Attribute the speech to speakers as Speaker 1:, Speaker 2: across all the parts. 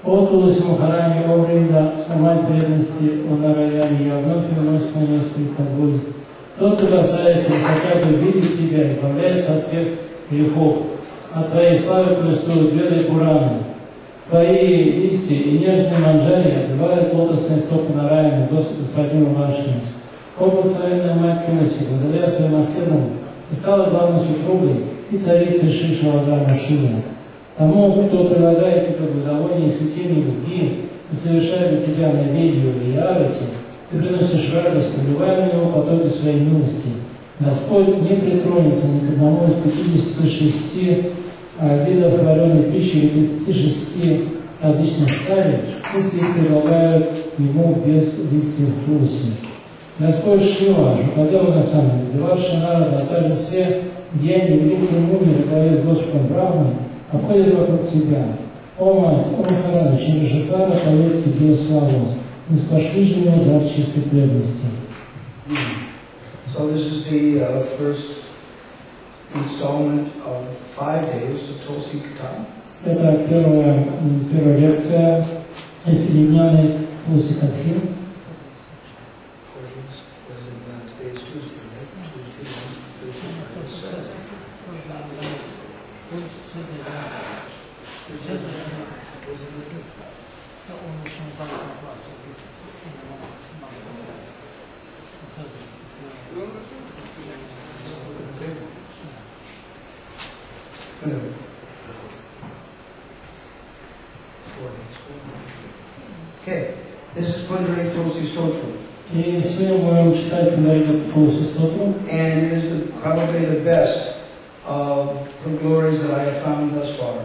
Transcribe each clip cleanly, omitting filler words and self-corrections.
Speaker 1: Отдалось Махарани во время самой преданности в Нараяне, я вновь вернусь на несколько боль. Тот, кто касается или хотя бы видит себя, избавляется от всех грехов. о Твоей славе повествуют Веды и Пураны. Твои листья и нежные манджари обвивают лотосные стопы Нараяны, Господину вашему. О, благословенная Мать Тулси, благодаря своим аскезам Ты стала главной супругой и царицей Шишавадана Шива. Тому, кто прилагает Тебе благовоние и светильник сги и совершает для Тебя наведию и арати, Ты приносишь радость, пребывая в него в потоке своей милости. Господь не притронется ни к одному из 56 видов вареной пищи или 36 различных карий, если их предлагают ему без листьев тулси. Господь Шива, Жукадева Госвами, убивавший народ, а также все деяния великие мудрые, главе с Господом Брахмой, обходят вокруг Тебя. О Мать, о Махарана, через Жукада поет Тебе славу. Не спошли же его дар чистой преданности.
Speaker 2: So this is the first installment of 5 days of Tulsi Katha.
Speaker 1: Это первая лекция из 5-дневной Тулси Катхи.
Speaker 2: Okay, this is Pundarika Tulsi Stotra.
Speaker 1: И сегодня мы будем читать Pundarika Tulsi Stotra.
Speaker 2: And it is probably the best of the glories that I have found thus far.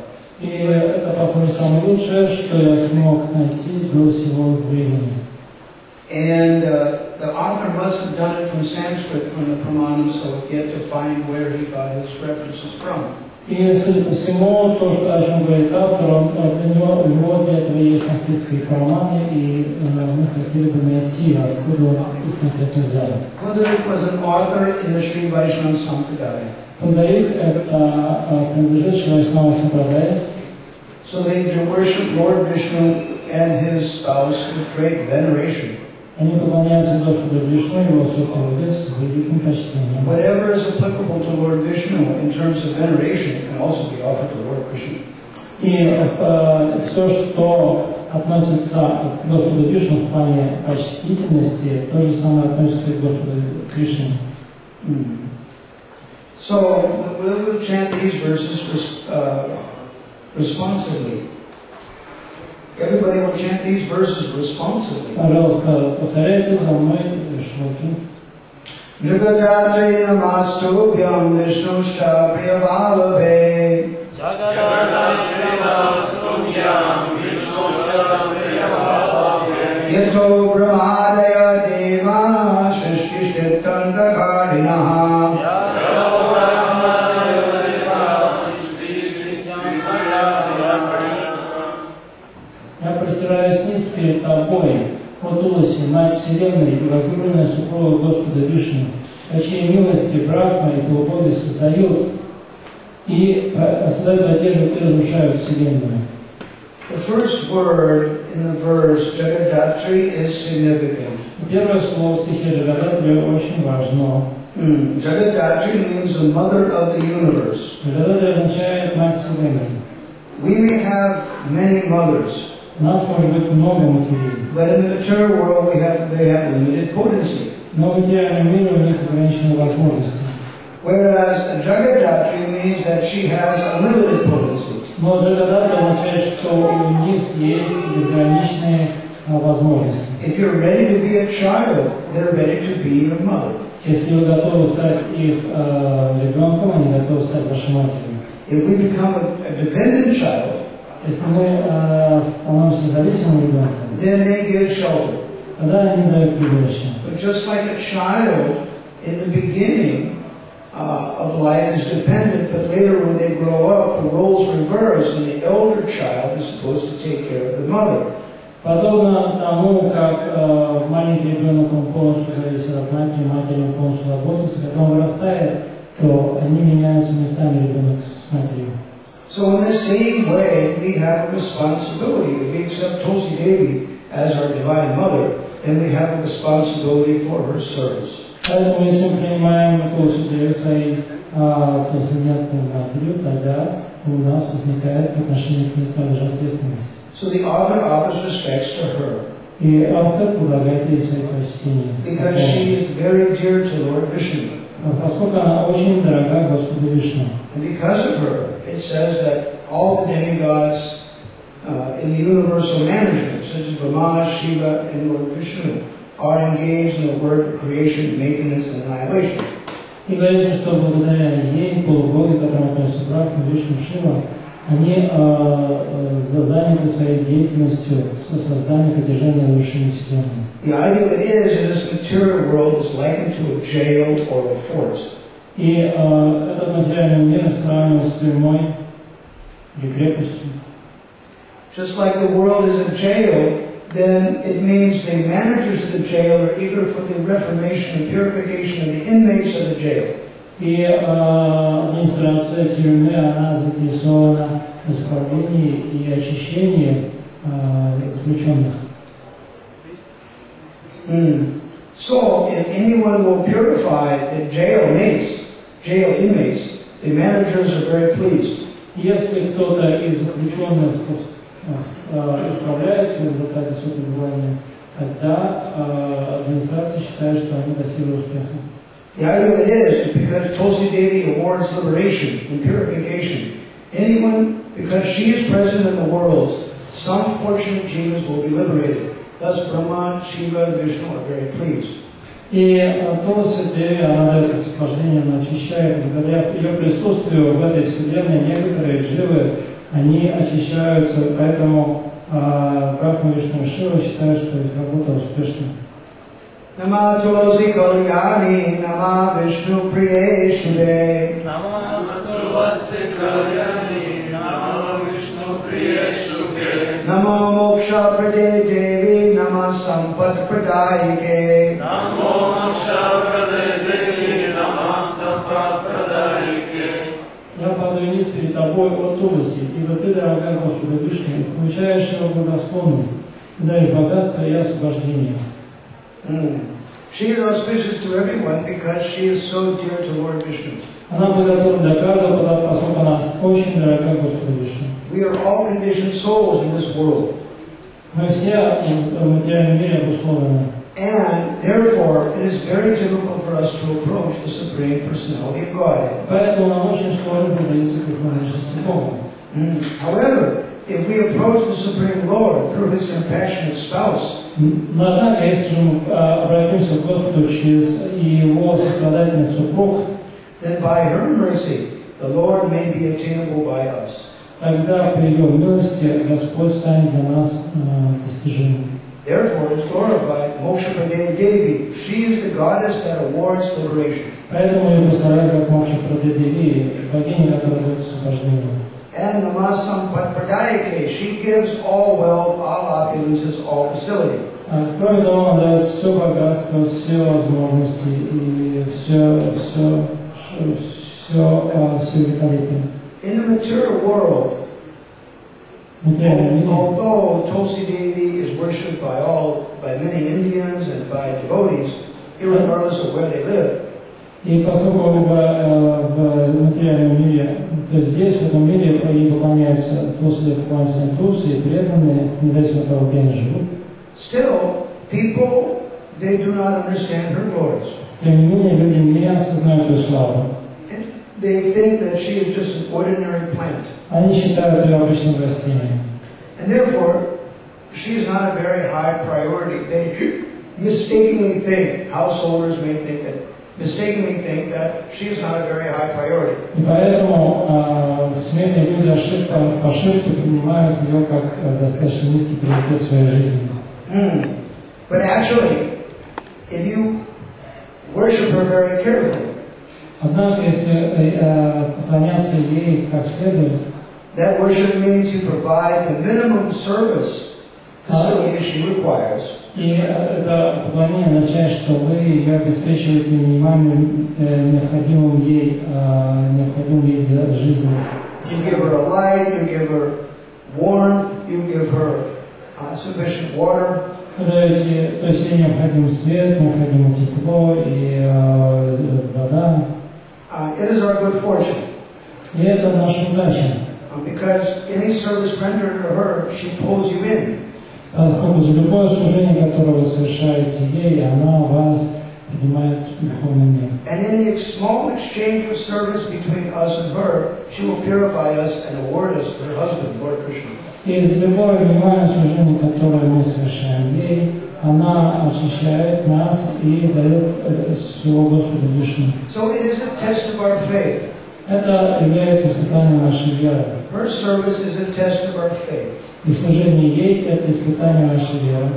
Speaker 1: И это, похоже, самое лучшее, что я смог найти до сего времени.
Speaker 2: And the author must have done it from Sanskrit, from the Pramanam, so yet to find where he got his references from.
Speaker 1: И, судя по всему, то, что, о чем говорит автор, у него для этого есть санскритские праманы, и мы хотели бы найти, откуда он их конкретно взял.
Speaker 2: Pundarik was an author in the Sri Vaishnava Sampradaya.
Speaker 1: Pundarik – это принадлежит Шри Вайшнава Сампрадае.
Speaker 2: So they worship Lord Vishnu and his spouse with great veneration.
Speaker 1: Они поклоняются Господу Вишну и его супруге с великим почтением.
Speaker 2: Whatever is applicable to Lord Vishnu in terms of veneration can also be offered to Lord Krishna.
Speaker 1: И все, что относится к Господу Вишну в плане почтительности, то же самое относится и к Господу Кришне.
Speaker 2: So we'll chant these verses responsibly. Everybody will chant these verses responsibly.
Speaker 1: Пожалуйста, повторяйте за мной шлоки.
Speaker 2: Jagadadri namastubhyam Vishnushcha priyavalabhe.
Speaker 3: Jagadadri namastubhyam Vishnushcha priyavalabhe.
Speaker 2: Yato brahmadaya deva shrishtishtitandakardinaha.
Speaker 1: Я простираюсь низ перед Тобой, о Тулси, Мать Вселенной и возлюбленная супруга Господа Вишну, по чьей милости Брахма и полубоги создают и поддерживают и разрушают Вселенную.
Speaker 2: The first word in the verse, Jagadatri, is significant.
Speaker 1: Первое слово в стихе Джагадатри очень важно.
Speaker 2: Jagadatri means the mother of the universe.
Speaker 1: Джагадатри означает Мать Вселенной.
Speaker 2: We may have many mothers.
Speaker 1: У нас может быть много матерей.
Speaker 2: But in the material world, they have limited potency.
Speaker 1: Но в материальном мире у них ограничены возможности.
Speaker 2: Whereas a Jagadatri means that she has unlimited potency.
Speaker 1: Но Джагадатри означает, что у них есть безграничные возможности.
Speaker 2: If you're ready to be a child, they're ready to be your mother.
Speaker 1: Если вы готовы стать их ребенком, они готовы стать вашей матерью.
Speaker 2: If we become a dependent child,
Speaker 1: если мы становимся зависимым ребенком,
Speaker 2: then they give shelter.
Speaker 1: тогда они дают прибежище.
Speaker 2: But just like a child in the beginning of life is dependent, but later when they grow up, the roles reverse, and the elder child is supposed to take care of the mother.
Speaker 1: Подобно тому, как маленький ребенок он полностью зависит от матери, матери он полностью заботится, когда он вырастает, то они меняются местами ребенок с матерью.
Speaker 2: So in the same way, we have a responsibility. If we accept Tulsi Devi as our divine mother, then we have a responsibility for her service.
Speaker 1: Поэтому, если мы принимаем Тулси Деви своей трансцендентной матерью, тогда у нас возникает в отношении к ней также ответственность.
Speaker 2: So the author offers respects to her.
Speaker 1: И автор предлагает ей свои почтения.
Speaker 2: Because she is very dear to Lord Vishnu.
Speaker 1: Поскольку она очень дорога Господу Вишну.
Speaker 2: And because of her, it says that all the demigods in the universal management, such as Brahma, Shiva, and Lord Vishnu, are engaged in the work of creation, maintenance, and annihilation.
Speaker 1: И говорится, что благодаря ей полубоги, которым относятся Брахма, Вишну, Шива, они заняты своей деятельностью создания поддержания разрушения Вселенной.
Speaker 2: The idea of it is this material world is likened to a jail or a fort.
Speaker 1: И этот материальный мир сравнивается с тюрьмой или крепостью.
Speaker 2: Just like the world is a jail, then it means the managers of the jail are eager for the reformation and purification of the inmates of the jail.
Speaker 1: И администрация тюрьмы, она заинтересована в исправлении и очищении заключенных.
Speaker 2: So, if anyone will purify the jail inmates, the managers are very pleased.
Speaker 1: Если кто-то из заключенных исправляется в результате своего пребывания, тогда администрация считает, что они достигли успеха.
Speaker 2: The idea of it is because Tulsi Devi awards liberation and purification. Anyone, because she is president of the worlds, some fortunate jivas will be liberated. Thus Brahma, Shiva, and Vishnu are very pleased.
Speaker 1: И Tulsi Деви, она дает освобождение, она очищает. Благодаря ее присутствию в этой вселенной некоторые дживы, они очищаются, поэтому Брахма, Вишну и Шива считают, что их работа успешна.
Speaker 2: Nama Tulasi Kalyani, Nama Vishnu Priye Shubhe.
Speaker 3: Nama Tulasi Kalyani, Nama Vishnu Priye Shubhe.
Speaker 2: Namo Moksha Prade Devi, Nama Sampat Pradayike.
Speaker 3: Namo Moksha Prade Devi, Nama Sampat Pradayike.
Speaker 1: Я падаю низ перед тобой, о Туласи, ибо ты, дорогая Господу Вишну, включаешь его благосклонность, и даешь богатство и освобождение.
Speaker 2: She is auspicious to everyone because she is so dear to Lord Vishnu.
Speaker 1: Она благотворна для каждого, поскольку она очень дорога Господу Вишну.
Speaker 2: We are all conditioned souls in this world.
Speaker 1: Мы все в материальном мире обусловлены.
Speaker 2: And therefore, it is very difficult for us to approach the Supreme Personality of Godhead.
Speaker 1: Поэтому нам очень сложно приблизиться к верховности Бога.
Speaker 2: However, if we approach the Supreme Lord through His compassionate spouse,
Speaker 1: но однако, если же мы обратимся к Господу через Его сострадательный супруг,
Speaker 2: then by her mercy, the Lord may be attainable by us.
Speaker 1: Тогда по Ее милости Господь станет для нас достижимым.
Speaker 2: Therefore, it's glorified Moksha Prade Devi. She is the goddess that awards liberation.
Speaker 1: Поэтому ее прославляют как Мокша Праде Деви, богиня, которая дает освобождение.
Speaker 2: And Nama Sampat Pradayike, she gives all wealth, all opulences, all facility.
Speaker 1: Кроме того, он дает все богатство, все возможности и все великолепие.
Speaker 2: In the material world, although Tulsi Devi is worshipped by many Indians and by devotees, irregardless of where they live.
Speaker 1: И поскольку в материальном мире, то есть здесь, в этом мире, ей поклоняются Тусы, поклоняются Тусы и преданные, независимо от того, где они живут.
Speaker 2: Still, people, they do not understand her glories.
Speaker 1: Тем не менее, люди не осознают ее славу.
Speaker 2: They think that she is just an ordinary plant.
Speaker 1: Они считают ее обычным растением.
Speaker 2: And therefore, she is not a very high priority. They mistakenly think, householders may think that, mistakenly think that she is not a very high priority.
Speaker 1: И поэтому смелые люди по ошибке принимают ее как достаточно низкий приоритет в своей жизни.
Speaker 2: But actually, if you worship her very carefully,
Speaker 1: однако, если поклоняться ей как следует,
Speaker 2: that worship means you provide the minimum service facility she requires.
Speaker 1: И это поклонение означает, что вы ее обеспечиваете минимальным необходимым ей для жизни.
Speaker 2: You give her a light, you give her warmth, you give her sufficient water.
Speaker 1: То есть ей необходим свет, необходимо тепло и вода.
Speaker 2: It is our good fortune.
Speaker 1: И это наша удача.
Speaker 2: Because any service rendered to her, she pulls you in.
Speaker 1: Поскольку же любое служение, которое вы совершаете ей, она вас поднимает в духовный мир.
Speaker 2: And any small exchange of service between us and her, she will purify us and award us to her husband, Lord Krishna.
Speaker 1: И за любое минимальное служение, которое мы совершаем ей, она очищает нас и дает своего Господа Вишну.
Speaker 2: So it is a test of our faith.
Speaker 1: Это является испытанием нашей веры.
Speaker 2: Her service is a test of our faith.
Speaker 1: И служение ей – это испытание нашей веры.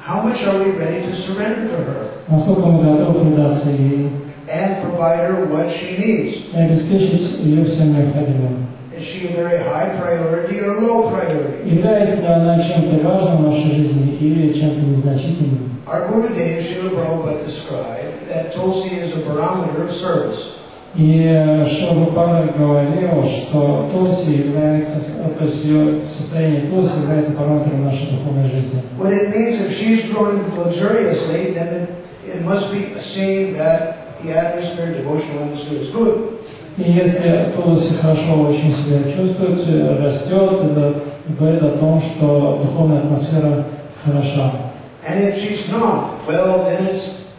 Speaker 2: How much are we ready to surrender to her?
Speaker 1: Насколько мы готовы предаться ей
Speaker 2: And provide her what she needs.
Speaker 1: и обеспечить ее всем необходимым.
Speaker 2: Is she a very high priority or low priority?
Speaker 1: Является ли она чем-то важным в нашей жизни или чем-то незначительным?
Speaker 2: Our Gurudev Srila Prabhupada described that Tulsi is a barometer of service.
Speaker 1: И Шрила говорил, что Тулси является, то есть ее состояние Тулси является параметром нашей духовной жизни.
Speaker 2: What it means, if she's growing luxuriously, then it must be a saying that the atmosphere, devotional atmosphere is good.
Speaker 1: И если Тулси хорошо очень себя чувствует, растет, это говорит о том, что духовная атмосфера хороша.
Speaker 2: And if she's not, well, then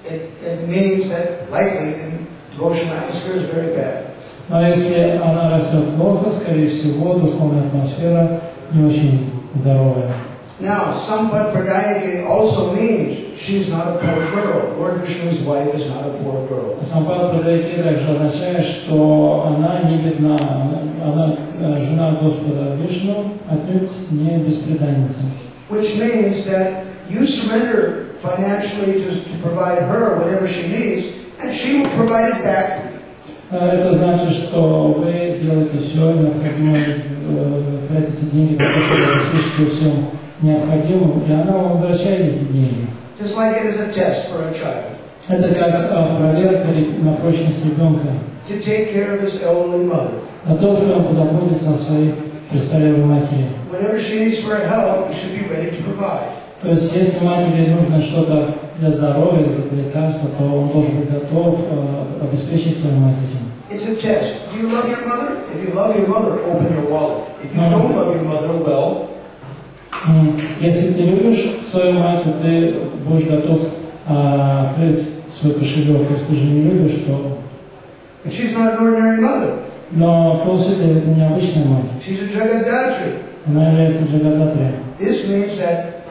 Speaker 2: it means that likely the devotional atmosphere is very bad.
Speaker 1: Но если она растет плохо, скорее всего, духовная атмосфера не очень здоровая.
Speaker 2: Now, Sampat Pradayake also means she's not a poor girl. Lord Vishnu's wife is not a poor girl.
Speaker 1: Сампад Прадайки также означает, что она не бедна, она жена Господа Вишну, отнюдь не беспреданница.
Speaker 2: Which means that you surrender financially to provide her whatever she needs, and she will provide it back.
Speaker 1: Это значит, что вы делаете все необходимое, тратите деньги, которые обеспечите всем необходимым, и она вам возвращает эти деньги.
Speaker 2: Just like it is a test for a child.
Speaker 1: Это как проверка на прочность ребенка.
Speaker 2: To take care of his elderly mother.
Speaker 1: Готов ли он позаботиться о своей престарелой матери?
Speaker 2: Whenever she needs for help, you should be ready to provide.
Speaker 1: То есть, если матери нужно что-то для здоровья, какие-то лекарства, то он должен быть готов обеспечить свою мать этим.
Speaker 2: It's a test. Do you love your mother? If you love your mother, open your wallet. If you don't love your mother, well.
Speaker 1: Если ты любишь свою мать, то ты будешь готов открыть свой кошелек. Если же не любишь, то...
Speaker 2: But she's not an ordinary mother.
Speaker 1: Но Тулси это необычная мать.
Speaker 2: She's a Jagadatri.
Speaker 1: Она является Джагадатри.
Speaker 2: This means that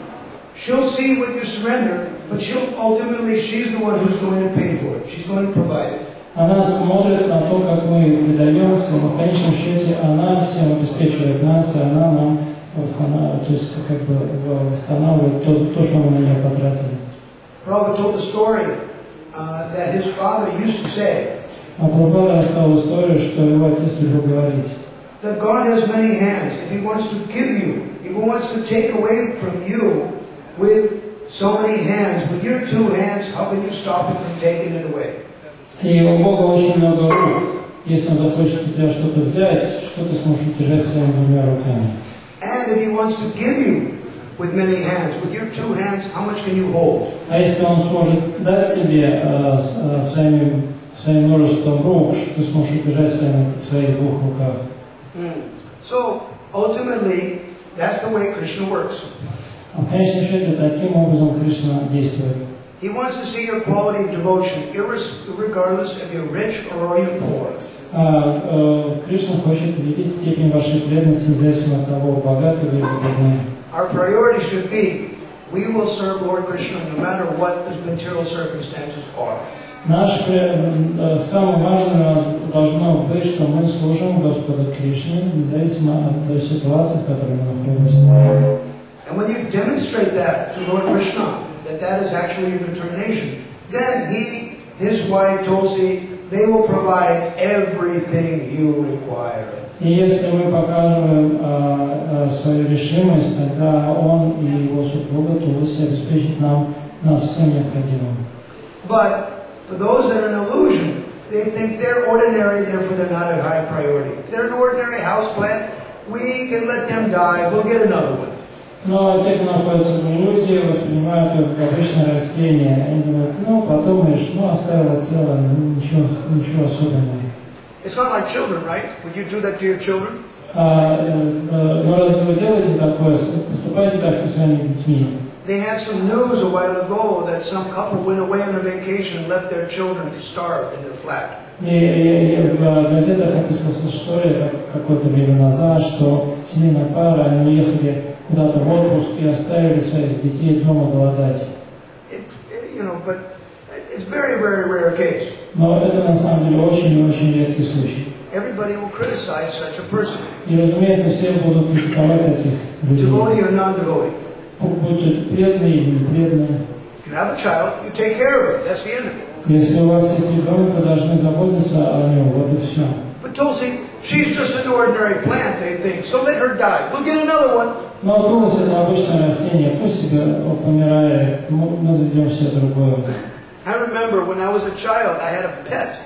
Speaker 2: she'll see what you surrender, but she's the one who's going to pay for it. She's going to provide it.
Speaker 1: Она смотрит на то, как мы предаемся, но в конечном счете она всем обеспечивает нас, и она нам восстанавливает, то есть как бы восстанавливает то, что мы на нее потратили.
Speaker 2: Prabhupada told the story that his father used to say.
Speaker 1: А Прабхупада рассказал историю, что его отец любил говорить.
Speaker 2: That God has many hands. If He wants to give you, if He wants to take away from you with so many hands, with your two hands, how can you stop Him from taking it away?
Speaker 1: И у Бога очень много рук. Если Он захочет у тебя что-то взять, что ты сможешь удержать своими двумя руками.
Speaker 2: And if He wants to give you with many hands, with your two hands, how much can you hold?
Speaker 1: А если Он сможет дать тебе своим множеством рук, что ты сможешь удержать в своих двух руках?
Speaker 2: So ultimately, that's the way Krishna works.
Speaker 1: В конечном счете, таким образом Кришна действует.
Speaker 2: He wants to see your quality of devotion, regardless if you're rich or you're poor.
Speaker 1: Кришна хочет видеть степень вашей преданности, независимо от того, богаты вы или бедны.
Speaker 2: Our priority should be, we will serve Lord Krishna no matter what the material circumstances are.
Speaker 1: Самое важное должно быть, что мы служим Господу Кришне, независимо от той ситуации, в которой мы находимся.
Speaker 2: And when you demonstrate that to Lord Krishna, that is actually your determination, then his wife Tulsi, they will provide everything you require.
Speaker 1: И если мы покажем свою решимость, тогда он и его супруга Тулси обеспечат нас всем необходимым.
Speaker 2: But for those that are an illusion, they think they're ordinary, therefore they're not a high priority. They're an ordinary houseplant. We can let them die. We'll get another one.
Speaker 1: Но те, кто находится в иллюзии, воспринимают их как обычное растение. Они думают, подумаешь, оставило тело, ничего особенного.
Speaker 2: It's not like children, right? Would you do that to your children?
Speaker 1: Но разве вы делаете такое? Поступаете так со своими детьми?
Speaker 2: They had some news a while ago that some couple went away on a vacation and left their children to starve in their flat.
Speaker 1: И в газетах описывалась история какое-то время назад, что семейная пара, они уехали куда-то в отпуск и оставили своих детей дома голодать.
Speaker 2: But it's very, very rare case.
Speaker 1: Но это на самом деле очень редкий случай.
Speaker 2: Everybody will criticize such a person.
Speaker 1: И, разумеется, все будут критиковать таких людей.
Speaker 2: Devotee or non-devotee.
Speaker 1: Будут преданные или непреданные.
Speaker 2: If you have a child, you take care of it. That's the end of it.
Speaker 1: Если у вас есть ребенок, вы должны заботиться о нем. Вот и все.
Speaker 2: But Tulsi, she's just an ordinary plant, they think. So let her die. We'll get another one.
Speaker 1: Но Тулси это обычное растение. Пусть себе помирает. Мы заведем себе другое.
Speaker 2: I remember when I was a child, I had a pet.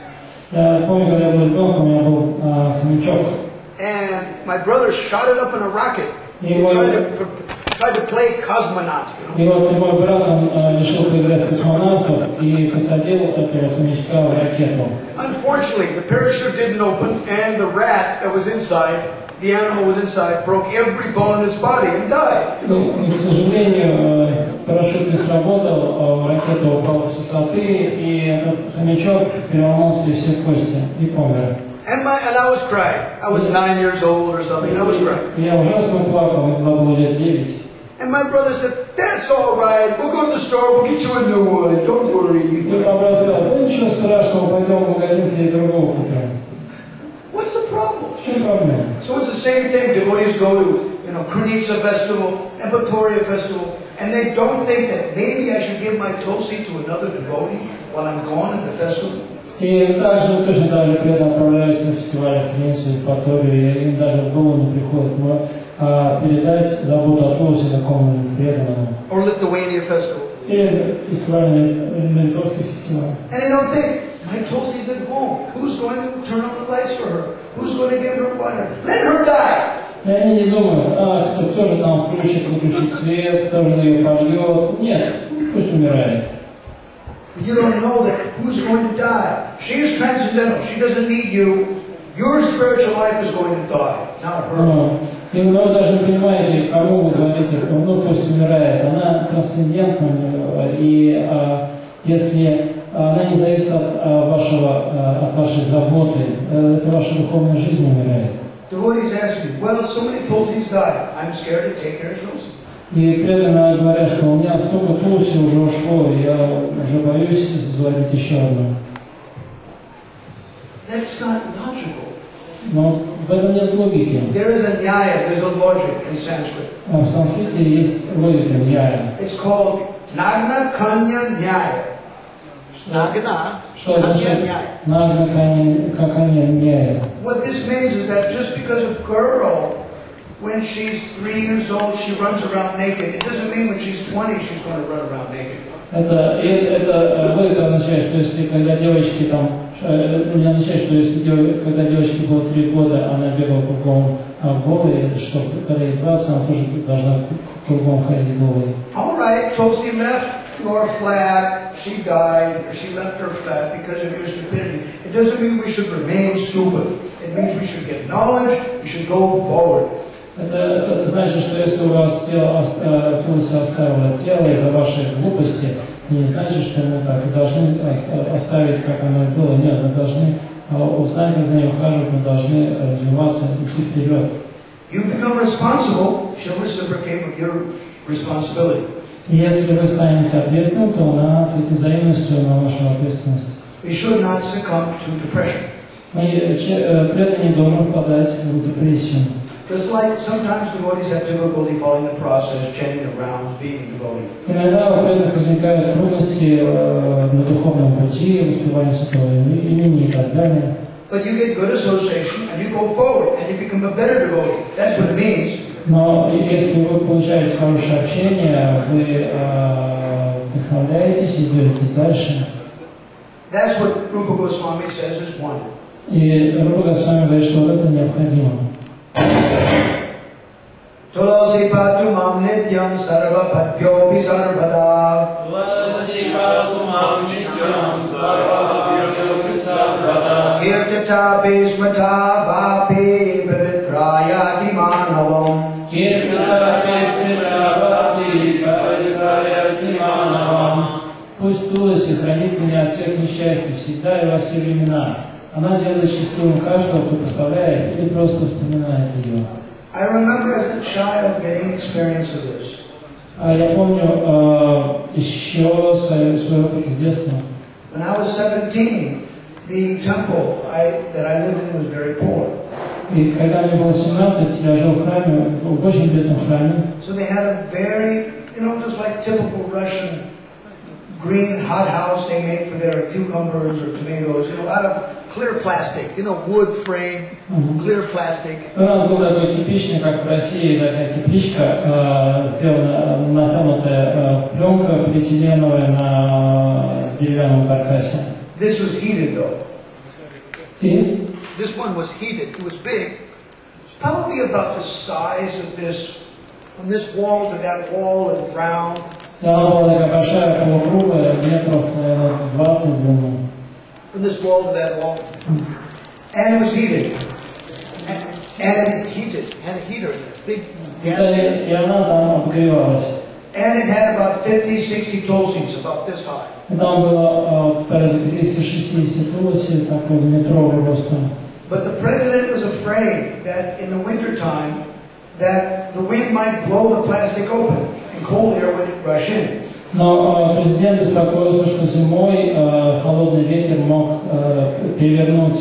Speaker 1: Я помню, когда я был ребенком, у меня был хомячок.
Speaker 2: And my brother shot it up in a rocket. He tried to play cosmonaut.
Speaker 1: И вот мой брат, он решил поиграть космонавтов и посадил этого хомячка в ракету.
Speaker 2: Unfortunately, the parachute didn't open, and the rat that was inside, the animal was inside, broke every bone in his body and died.
Speaker 1: И, к сожалению, парашют не сработал, ракета упала с высоты, и этот хомячок переломал себе все кости и помер.
Speaker 2: And I was crying. I was 9 years old or something. I was crying.
Speaker 1: Я ужасно плакал, мне было лет 9.
Speaker 2: And my brother said, "That's all right. We'll go to the store. We'll get you a new one. Don't worry."
Speaker 1: И папа сказал, да ничего страшного, пойдем в магазин, тебе другого купим.
Speaker 2: What's the problem?
Speaker 1: В чем проблема?
Speaker 2: So it's the same thing. Devotees go to, Krunitsa festival, Epatoria festival, and they don't think that maybe I should give my Tulsi to another devotee while I'm gone at the festival.
Speaker 1: И также, точно так же, при этом отправляюсь на фестиваль в Кринцу, в Епаторию, им даже в голову не приходит передать заботу о Тулсе какому-нибудь преданному.
Speaker 2: Or Lithuania festival.
Speaker 1: Или фестиваль, литовский фестиваль.
Speaker 2: And they don't think, my Tulsi's at home. Who's going to turn on the lights for her? Who's going to give her water? Let her die!
Speaker 1: И они не думают, кто же там выключит свет, кто же ее польет. Нет, пусть умирает.
Speaker 2: You don't know that who's going to die. She is transcendental. She doesn't need you. Your spiritual life is going to die, not her.
Speaker 1: И вы даже не понимаете, кому вы говорите, пусть умирает. Она трансцендентна, и если она не зависит от вашей заботы, это ваша духовная жизнь умирает.
Speaker 2: Devotees ask me, well, so many Tulsis died. I'm scared to take care of Tulsi.
Speaker 1: И преданно говорят, что у меня столько Тулси уже ушло, и я уже боюсь заводить еще одну.
Speaker 2: That's not logical.
Speaker 1: Но в этом нет логики.
Speaker 2: There is a nyaya, there's a logic in Sanskrit.
Speaker 1: В санскрите есть логика ньяя.
Speaker 2: It's called Nagna Kanya Nyaya. Nagna Kanya Nyaya.
Speaker 1: Nagna Kanya Nyaya.
Speaker 2: What this means is that just because a girl, when she's 3 years old, she runs around naked. It doesn't mean when she's 20, she's going to run around naked.
Speaker 1: Это логика означает, что если когда девочки когда девочке было 3 года, она бегала кругом голой, что когда ей 20, она тоже должна кругом ходить голой.
Speaker 2: All right, Tulsi left your flat, she died, or she left her flat because of your stupidity. It doesn't mean we should remain stupid. It means we should get knowledge, we should go forward.
Speaker 1: Это значит, что если у вас Тулси оставила тело из-за вашей глупости, не значит, что мы так должны оставить, как оно и было. Нет, мы должны узнать, как за ней ухаживать, мы должны развиваться, идти вперед.
Speaker 2: You become responsible, she'll reciprocate with your responsibility.
Speaker 1: Если вы станете ответственным, то она ответит взаимностью на вашу ответственность.
Speaker 2: We should not succumb to depression.
Speaker 1: Преданный не должен впадать в депрессию.
Speaker 2: Just like sometimes devotees have difficulty following the process, chanting the rounds, being a devotee.
Speaker 1: Иногда у преданных возникают трудности на духовном пути, воспевания святого имени и так далее.
Speaker 2: But you get good association and you go forward and you become a better devotee. That's what it means.
Speaker 1: Но если вы получаете хорошее общение, вы вдохновляетесь и идете дальше.
Speaker 2: That's what Rupa Goswami says is one.
Speaker 1: И Рупа Госвами говорит, что вот это необходимо.
Speaker 2: Tulasi patu mam nityam sarva padyopi sarvada.
Speaker 3: Tulasi patu mam nityam sarva padyopi sarvada.
Speaker 2: Kirtata bhismata vapi pavitraya
Speaker 1: хранит меня от всех несчастий, всегда и во все времена. Она делает счастливым каждого, кто представляет или просто вспоминает ее.
Speaker 2: I remember as a child getting experience of this.
Speaker 1: Я помню еще свой опыт с детства.
Speaker 2: When I was 17, the temple that I lived in was very poor.
Speaker 1: И когда мне было 17, я жил в храме, в очень бедном храме.
Speaker 2: So they had a very, just like typical Russian green hothouse they make for their cucumbers or tomatoes, out of clear plastic, wood frame, clear plastic.
Speaker 1: У нас был такой типичный, как в России, такая тепличка, сделана, натянутая пленка полиэтиленовая на деревянном каркасе.
Speaker 2: This was heated though.
Speaker 1: И
Speaker 2: this one was heated. It was big, probably about the size of this, from this wall to that wall and round.
Speaker 1: Она была такая большая, полукруглая, метров, наверное, 20 в длину.
Speaker 2: From this wall to that wall. And it was heated. And it heated. Had a heater in it. Big gas.
Speaker 1: И она там обогревалась.
Speaker 2: And it had about 50, 60 tulsis, about this high.
Speaker 1: И там было порядка 260 тулси, такого метрового роста.
Speaker 2: But the president was afraid that in the winter time, that the wind might blow the plastic open and cold air would rush in.
Speaker 1: Но президент беспокоился, что зимой холодный ветер мог перевернуть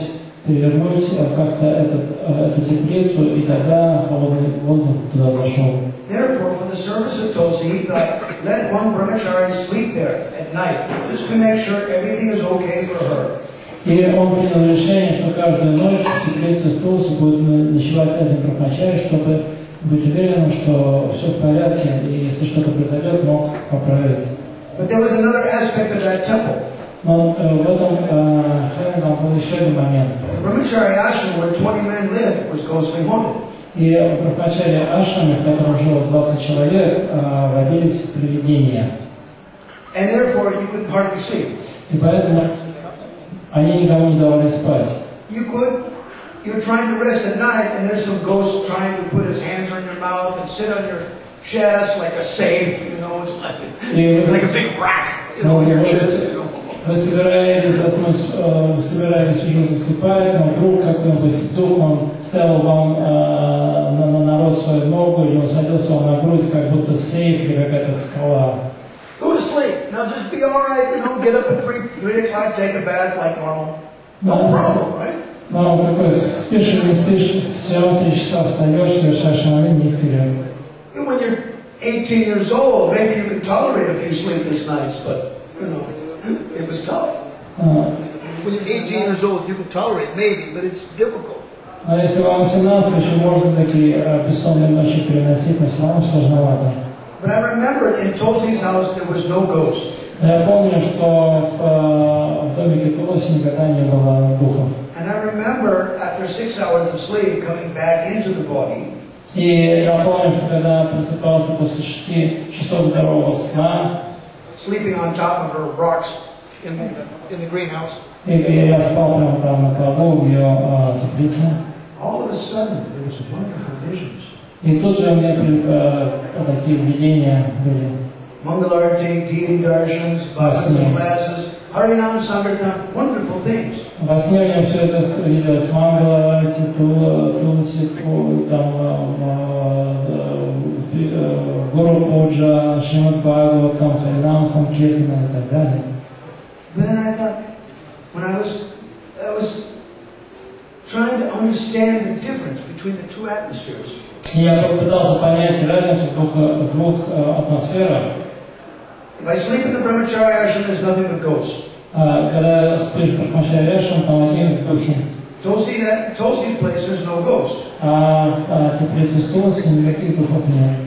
Speaker 1: как-то эту теплицу, и тогда холодный воздух туда зашел.
Speaker 2: Therefore, for the service of Tulsi, he thought, let one brahmachari sleep there at night, just to make sure everything is okay for her.
Speaker 1: И он принял решение, что каждую ночь в теплице с Тулси будет ночевать один брахмачари, чтобы быть уверенным, что все в порядке, и если что-то произойдет, мог поправить.
Speaker 2: But there was another aspect of that temple.
Speaker 1: Но в этом храме там был еще один момент.
Speaker 2: The brahmachari ashram where 20 men lived was ghostly haunted.
Speaker 1: И в брахмачаре ашраме, в котором жило 20 человек, водились привидения.
Speaker 2: And therefore, you could hardly sleep.
Speaker 1: И поэтому они никому не давали спать.
Speaker 2: You're trying to rest at night, and there's some ghost trying to put his hands on your mouth and sit on your chest like a safe, it's like a big rack, on your chest.
Speaker 1: Вы собираетесь заснуть, собираетесь уже засыпать, но вдруг какой-нибудь дух, он ставил вам на рот свою ногу, или он садился вам на грудь, как будто сейф или какая-то скала.
Speaker 2: Go to sleep. Now just be all right, get up at 3 o'clock, take a bath like normal. No problem, right?
Speaker 1: Ну, какой, спишь или не спишь, все равно 3 часа встаешь, совершаешь молитву и вперед.
Speaker 2: And when you're 18 years old, maybe you can tolerate a few sleepless nights, but, it was tough. When you're 18 years old, you can tolerate maybe, but it's difficult.
Speaker 1: А если вам 18, еще можно такие бессонные ночи переносить, но все равно сложновато.
Speaker 2: But I remember in Tulsi's house there was no ghost.
Speaker 1: Я помню, что в домике Тулси никогда не было духов.
Speaker 2: And I remember after 6 hours of sleep coming back into the body.
Speaker 1: И я помню, что когда просыпался после 6 часов здорового сна,
Speaker 2: sleeping on top of her rocks in the greenhouse.
Speaker 1: И я спал прямо там на полу в ее теплице.
Speaker 2: All of a sudden there was wonderful visions.
Speaker 1: И тут же у меня такие видения были.
Speaker 2: Mangalarti, deity darshans, Bhakti classes, Harinam Sankirtan, wonderful things.
Speaker 1: Во сне у меня все это виделось. Мангаларти, Тулси, Гуру Пуджа, Шримад Бхагаватам, Харинам Санкиртана и так далее.
Speaker 2: But then I thought, when I was trying to understand the difference between the two atmospheres.
Speaker 1: Я пытался понять разницу в двух атмосферах.
Speaker 2: If I sleep in the brahmachari ashram, there's nothing but ghosts.
Speaker 1: Когда спишь в брахмачари ашрам, там один души.
Speaker 2: Tulsi's place, there's no ghosts.
Speaker 1: А в теплице с Тулси никаких духов нет.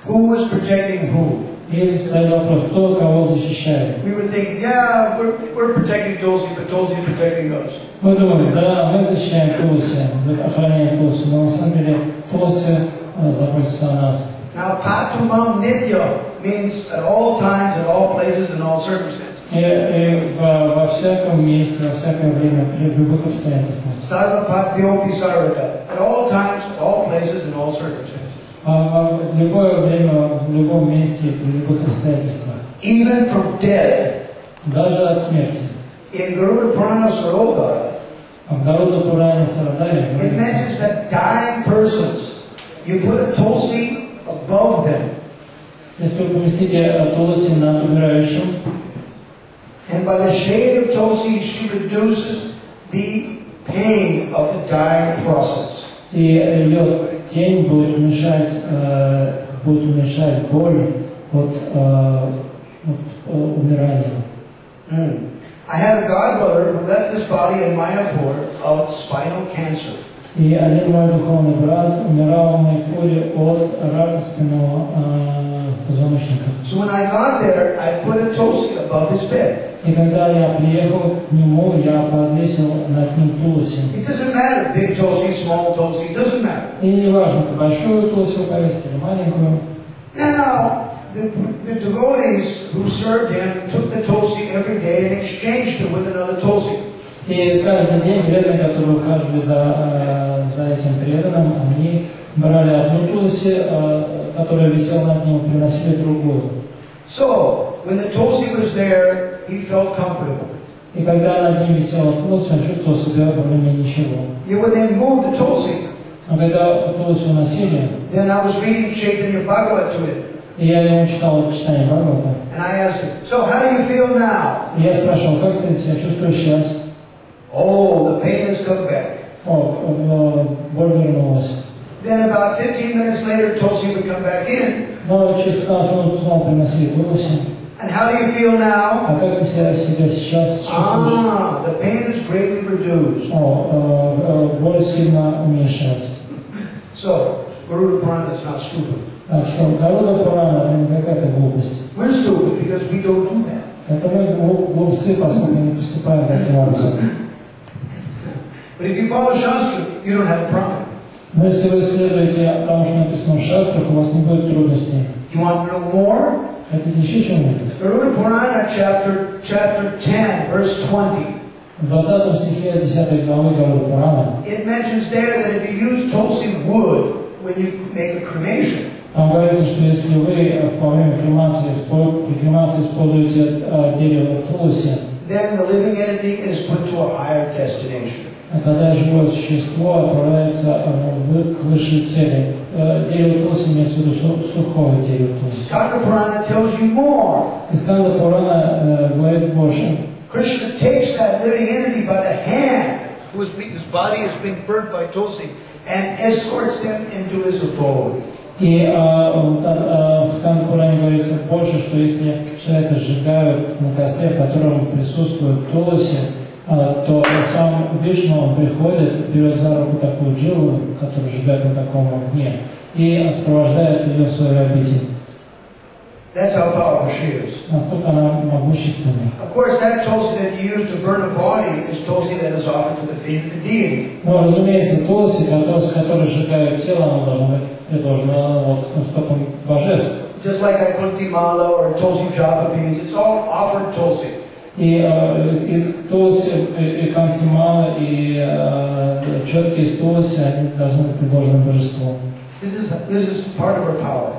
Speaker 2: Who was protecting who?
Speaker 1: И стоял вопрос, кто кого защищает.
Speaker 2: We were thinking, yeah, we're protecting Tulsi, but Tulsi is protecting us.
Speaker 1: Мы думали, да, мы защищаем Тулси, охраняем Тулси, но на самом деле Тулси заботится о нас.
Speaker 2: Now, Patumam Nitya means at all times, at all places, in all circumstances.
Speaker 1: И во всяком месте, во всякое время, при любых обстоятельствах.
Speaker 2: Sarva Patmyopi Sarvata. At all times, at all places, in all circumstances.
Speaker 1: В любое время, в любом месте, при любых обстоятельствах.
Speaker 2: Even from death,
Speaker 1: даже от смерти.
Speaker 2: In Garuda Purana Sarodhara,
Speaker 1: А в Гаруда Пуране Сарадаре
Speaker 2: it
Speaker 1: говорится,
Speaker 2: mentions that dying persons, you put a tulsi above them,
Speaker 1: если вы поместите тулси над умирающим,
Speaker 2: and by the shade of tulsi she reduces the pain of the dying process.
Speaker 1: и ее тень будет уменьшать боль от умирания.
Speaker 2: I had a godbrother who left his body in Mayapur of spinal cancer.
Speaker 1: И один мой духовный брат умирал в Майпуре от рака спинного позвоночника.
Speaker 2: So when I got there, I put a tulsi above his bed.
Speaker 1: И когда я приехал к нему, я подвесил над ним тулси.
Speaker 2: It doesn't matter, big tulsi, small tulsi, it doesn't matter.
Speaker 1: И не важно, большую тулси повесить или маленькую.
Speaker 2: Now, the devotees who served him took the tulsi every day and exchanged it with another tulsi.
Speaker 1: И каждый день преданные, которые ухаживали за этим преданным, они брали одну тулси, которая висела над ним, приносили другую.
Speaker 2: So, when the tulsi was there, he felt comfortable.
Speaker 1: И когда над ним висела тулси, он чувствовал себя более-менее ничего.
Speaker 2: Yet when they moved the tulsi,
Speaker 1: Но когда тулси уносили,
Speaker 2: then I was reading Chaitanya Bhagavat to him.
Speaker 1: и я ему читал читание Бхагавата,
Speaker 2: And I asked him, so how do you feel now?
Speaker 1: и я спрашивал, как ты себя чувствуешь сейчас?
Speaker 2: Oh, the pain has come back.
Speaker 1: О, боль вернулась.
Speaker 2: Then about 15 minutes later, tulsi would come back in.
Speaker 1: Но через 15 минут снова приносили тулси.
Speaker 2: And how do you feel now?
Speaker 1: А как ты себя сейчас чувствуешь?
Speaker 2: The pain is greatly reduced.
Speaker 1: Боль сильно уменьшилась.
Speaker 2: So, Garuda Purana is not stupid.
Speaker 1: Так что Гаруда Пурана это не какая-то глупость.
Speaker 2: We're stupid because we don't do that.
Speaker 1: Это мы глупцы, поскольку не поступаем таким образом.
Speaker 2: But if you follow Shastra, you don't have a problem.
Speaker 1: Но если вы следуете тому, что написано в шастрах, у вас не будет трудностей.
Speaker 2: You want to know more?
Speaker 1: Хотите еще чего-нибудь?
Speaker 2: Garuda Purana, chapter 10, verse 20.
Speaker 1: В 20 стихе 10 главы Гаруда Пурана
Speaker 2: It mentions there that if you use tulsi wood when you make a cremation,
Speaker 1: там говорится, что если вы во время кремации используете дерево тулси,
Speaker 2: then the living entity is put to a higher destination.
Speaker 1: когда живое существо отправляется к высшей цели. Дерево тулси имеется в виду сухое дерево тулси.
Speaker 2: Skanda Purana tells you more.
Speaker 1: И Сканда Пурана говорит больше.
Speaker 2: Krishna takes that living entity by the hand, whose body is being burnt by tulsi, and escorts them into his abode.
Speaker 1: И в Сканда Пуране говорится больше, что если человека сжигают на костре, в котором присутствует тулси, то сам Вишну, он приходит, берет за руку такую джилу, которую сжигает на таком огне, и сопровождает ее в свою обитель.
Speaker 2: That's how powerful she is.
Speaker 1: Настолько она могущественна.
Speaker 2: Of course, that tulsi that you use to burn a body is tulsi that is offered to the feet of the deity.
Speaker 1: Но, разумеется, тулси, с которой сжигают тело, оно должно быть предложено с наступом божеств.
Speaker 2: Just like a kunti mala or tulsi japa beads, it's all offered tulsi.
Speaker 1: И тулси, и кантимала, и четки из тулси, они должны быть предложены божеству.
Speaker 2: This is part of her power.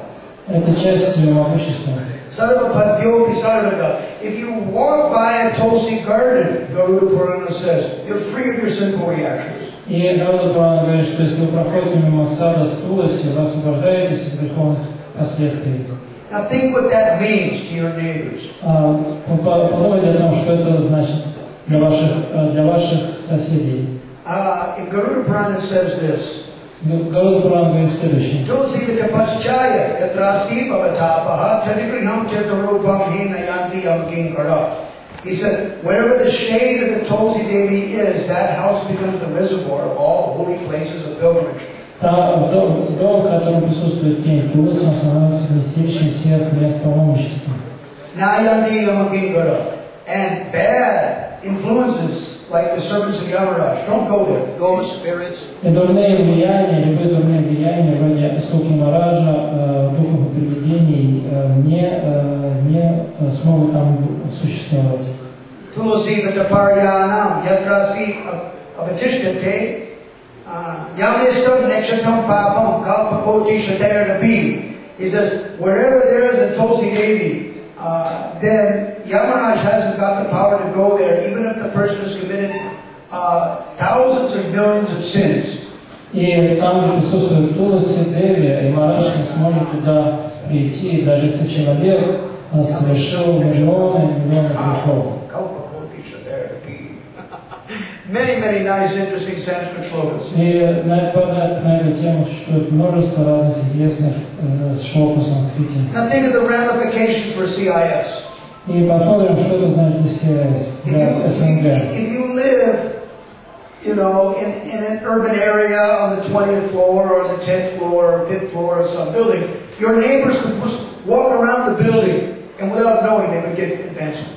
Speaker 1: Это часть ее могущества.
Speaker 2: Sarvapadyo Visarvaga. If you walk by a tulsi garden, Garuda Purana says, you're free of your sinful reactions.
Speaker 1: И Гаруда Пурана говорит, что если вы проходите мимо сада с тулси, вы освобождаетесь от греховных последствий.
Speaker 2: Now think what that means to your neighbors.
Speaker 1: Подумайте о том, что это значит для ваших соседей.
Speaker 2: Garuda Purana says this.
Speaker 1: Гаруда Пурана говорит следующее.
Speaker 2: Tulsi vitapaschaya yatrasti bhavatapaha tadigriham tirtarupam hina yanti yamkinkara. He said, wherever the shade of the Tulsi Devi is, that house becomes the reservoir of all holy places of pilgrimage.
Speaker 1: В дом, в котором присутствует тень тулси, он становится вместилищем всех мест паломничества.
Speaker 2: Nayanti yamkinkara. And bad influences like the serpents of Yamaraj, don't go there. Ghost, spirits.
Speaker 1: И дурные влияния, любые дурные влияния, вроде скуки Мараджа, духов и привидений, не смогут там существовать.
Speaker 2: Tulsi vitaparyanam yatrasti avatishtate yamistam nekshatam papam kalpakoti shater nabi. He says, wherever there is a Tulsi Devi, then Yamaraj hasn't got the power to go there, even if the person has committed thousands of millions of sins.
Speaker 1: И там, где присутствует Туласи Деви, и Марадж не сможет туда прийти, даже если человек совершил миллионы грехов.
Speaker 2: Many nice, interesting Sanskrit slogans.
Speaker 1: И на эту тему существует множество разных интересных шлок на санскрите.
Speaker 2: Now think of the ramifications for CIS.
Speaker 1: И посмотрим, что это значит для CIS, для СНГ.
Speaker 2: If you live, in an urban area on the 20th floor or the 10th floor or 5th floor of some building, your neighbors could just walk around the building and without knowing they would get advancement.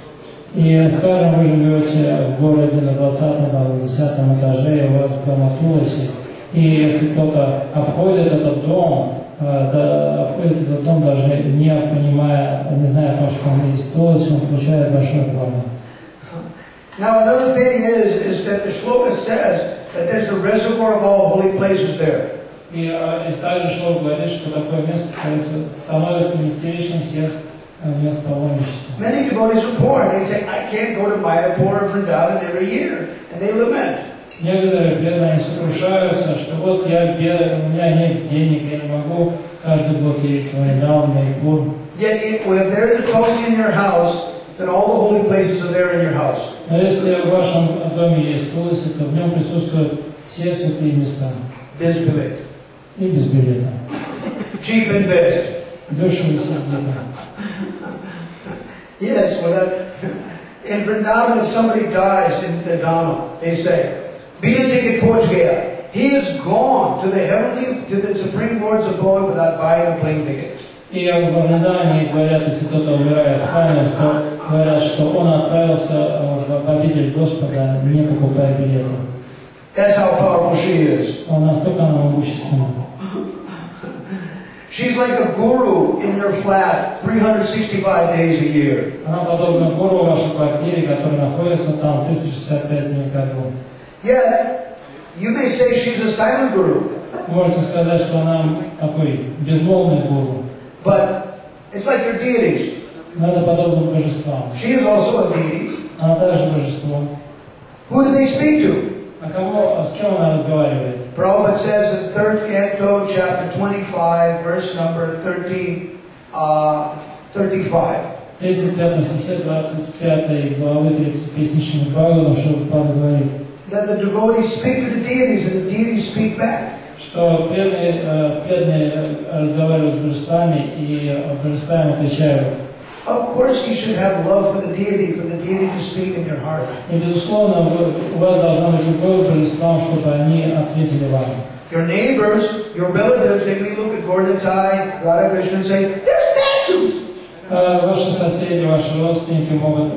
Speaker 1: И, скажем, вы живете в городе на 20-м или 10-м этаже, и у вас дома Туласи, и если кто-то обходит этот дом, даже не понимая, не зная о том, что он есть Туласи, он получает большое благо.
Speaker 2: Now another thing is that the shloka says that there's a reservoir of all holy places there.
Speaker 1: И также шлока говорит, что такое место становится вместилищем всех мест паломничества.
Speaker 2: Many devotees are poor. They say, I can't go to Mayapur or Vrindavan every year, and they lament.
Speaker 1: Некоторые преданные сокрушаются, что вот у меня нет денег, я не могу каждый год ездить в Вриндаван, Майяпур.
Speaker 2: Yet if there is a Tulsi in your house, then all the holy places are there in your house.
Speaker 1: Но если в вашем доме есть Туласи, то в нем присутствуют все святые места.
Speaker 2: Без билета.
Speaker 1: И без билета.
Speaker 2: Cheap and best.
Speaker 1: Дешево и сердито.
Speaker 2: Yes, in Vrindavan, if somebody dies in the Dhamma, they say, Bina ticket port gaya. He is gone to the Supreme Lord's abode without buying a plane ticket.
Speaker 1: И в Вриндаване говорят, если кто-то умирает в храме, то говорят, что он отправился в обитель Господа, не покупая билета.
Speaker 2: That's how powerful she is.
Speaker 1: Он настолько могущественный.
Speaker 2: She's like a guru in your flat 365 days a year.
Speaker 1: Она подобна гуру в вашей квартире, который находится там 365 дней в году.
Speaker 2: Yet, you may say she's a silent guru.
Speaker 1: Можете сказать, что она такой безмолвный гуру.
Speaker 2: But it's like your deities.
Speaker 1: Но это подобно божествам.
Speaker 2: She is also a deity.
Speaker 1: Она также божество.
Speaker 2: Who do they speak to?
Speaker 1: С кем она разговаривает?
Speaker 2: Prabhupada says in 3rd canto, chapter 25, verse number 35.
Speaker 1: 35 стихе 25 главы 35 Бхагаватам, что Прабхупада говорит.
Speaker 2: That the devotees speak to the deities and the deities speak back.
Speaker 1: Что преданные разговаривают с божествами, и божествами отвечают.
Speaker 2: Of course you should have love for the deity to speak in your heart.
Speaker 1: И, безусловно, у вас должна быть любовь к божествам, чтобы они ответили вам.
Speaker 2: Your neighbors, your relatives, they may look at Gaurnitai, Radha Krishna and say, they're statues.
Speaker 1: Ваши соседи, ваши родственники могут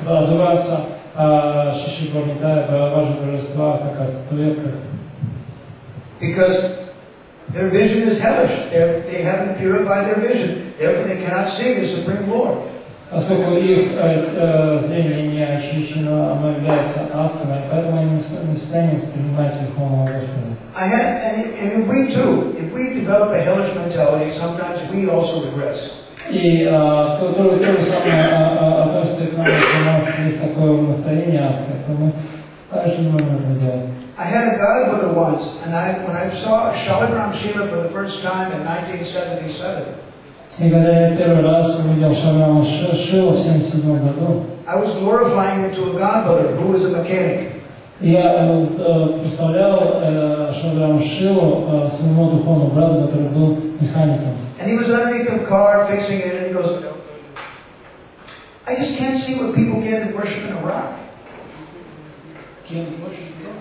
Speaker 1: отзываться о Шиши Гаурнитае, о ваших божествах, как о статуэтках.
Speaker 2: Because their vision is hellish. They haven't purified their vision. Therefore, they cannot see the Supreme Lord.
Speaker 1: Поскольку их зрение не очищено, оно является адским, поэтому они не в состоянии воспринимать Верховного Господа.
Speaker 2: And we too, if we develop a hellish mentality, sometimes we also regress.
Speaker 1: И то же самое относится к нам, если у нас есть такое настроение адское, то мы также не можем это делать.
Speaker 2: I had a God Buddha once, and when I saw Shaligram Shila for the first time in 1977,
Speaker 1: И когда я первый раз увидел Шалиграма Шилу в 1977 году,
Speaker 2: I was glorifying him to a God Buddha who was a mechanic.
Speaker 1: Я представлял Шалиграма Шилу своему духовному брату, который был механиком.
Speaker 2: And he was underneath the car fixing it, and he goes, I just can't see what people get in worshiping a rock.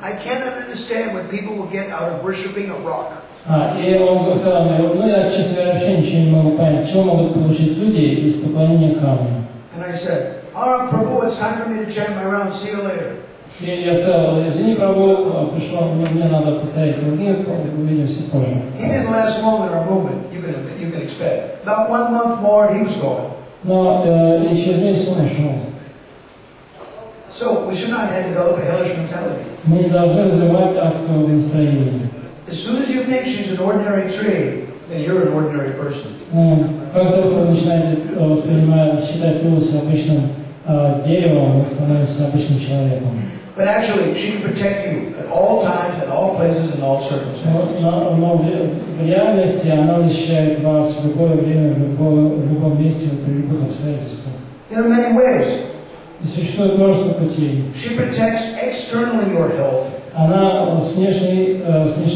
Speaker 2: I cannot understand what people will get out of worshiping a rock.
Speaker 1: И он сказал мне, я, честно говоря, вообще ничего не могу понять, чего могут получить люди из поклонения камню.
Speaker 2: And I said, Prabhu, it's time for me to chant my round. See you later.
Speaker 1: И я сказал, извини, Прабху, пришло, мне надо повторять другие, увидимся позже.
Speaker 2: He didn't last long in our movement, you can expect. About 1 month more, he was gone.
Speaker 1: Но и через месяц он ушел.
Speaker 2: So we should not have developed a hellish mentality.
Speaker 1: Мы не должны развивать адского настроения.
Speaker 2: As soon as you think she's an ordinary tree, then you're an ordinary person.
Speaker 1: Как только вы начинаете считать лотос обычным деревом, вы становитесь обычным человеком.
Speaker 2: But actually, she can protect you at all times, at all places, in all circumstances.
Speaker 1: Но в реальности она защищает вас в любое время, в любом месте, при любых обстоятельствах.
Speaker 2: There are many ways.
Speaker 1: И существует множество путей.
Speaker 2: She protects externally your health.
Speaker 1: Она с внешней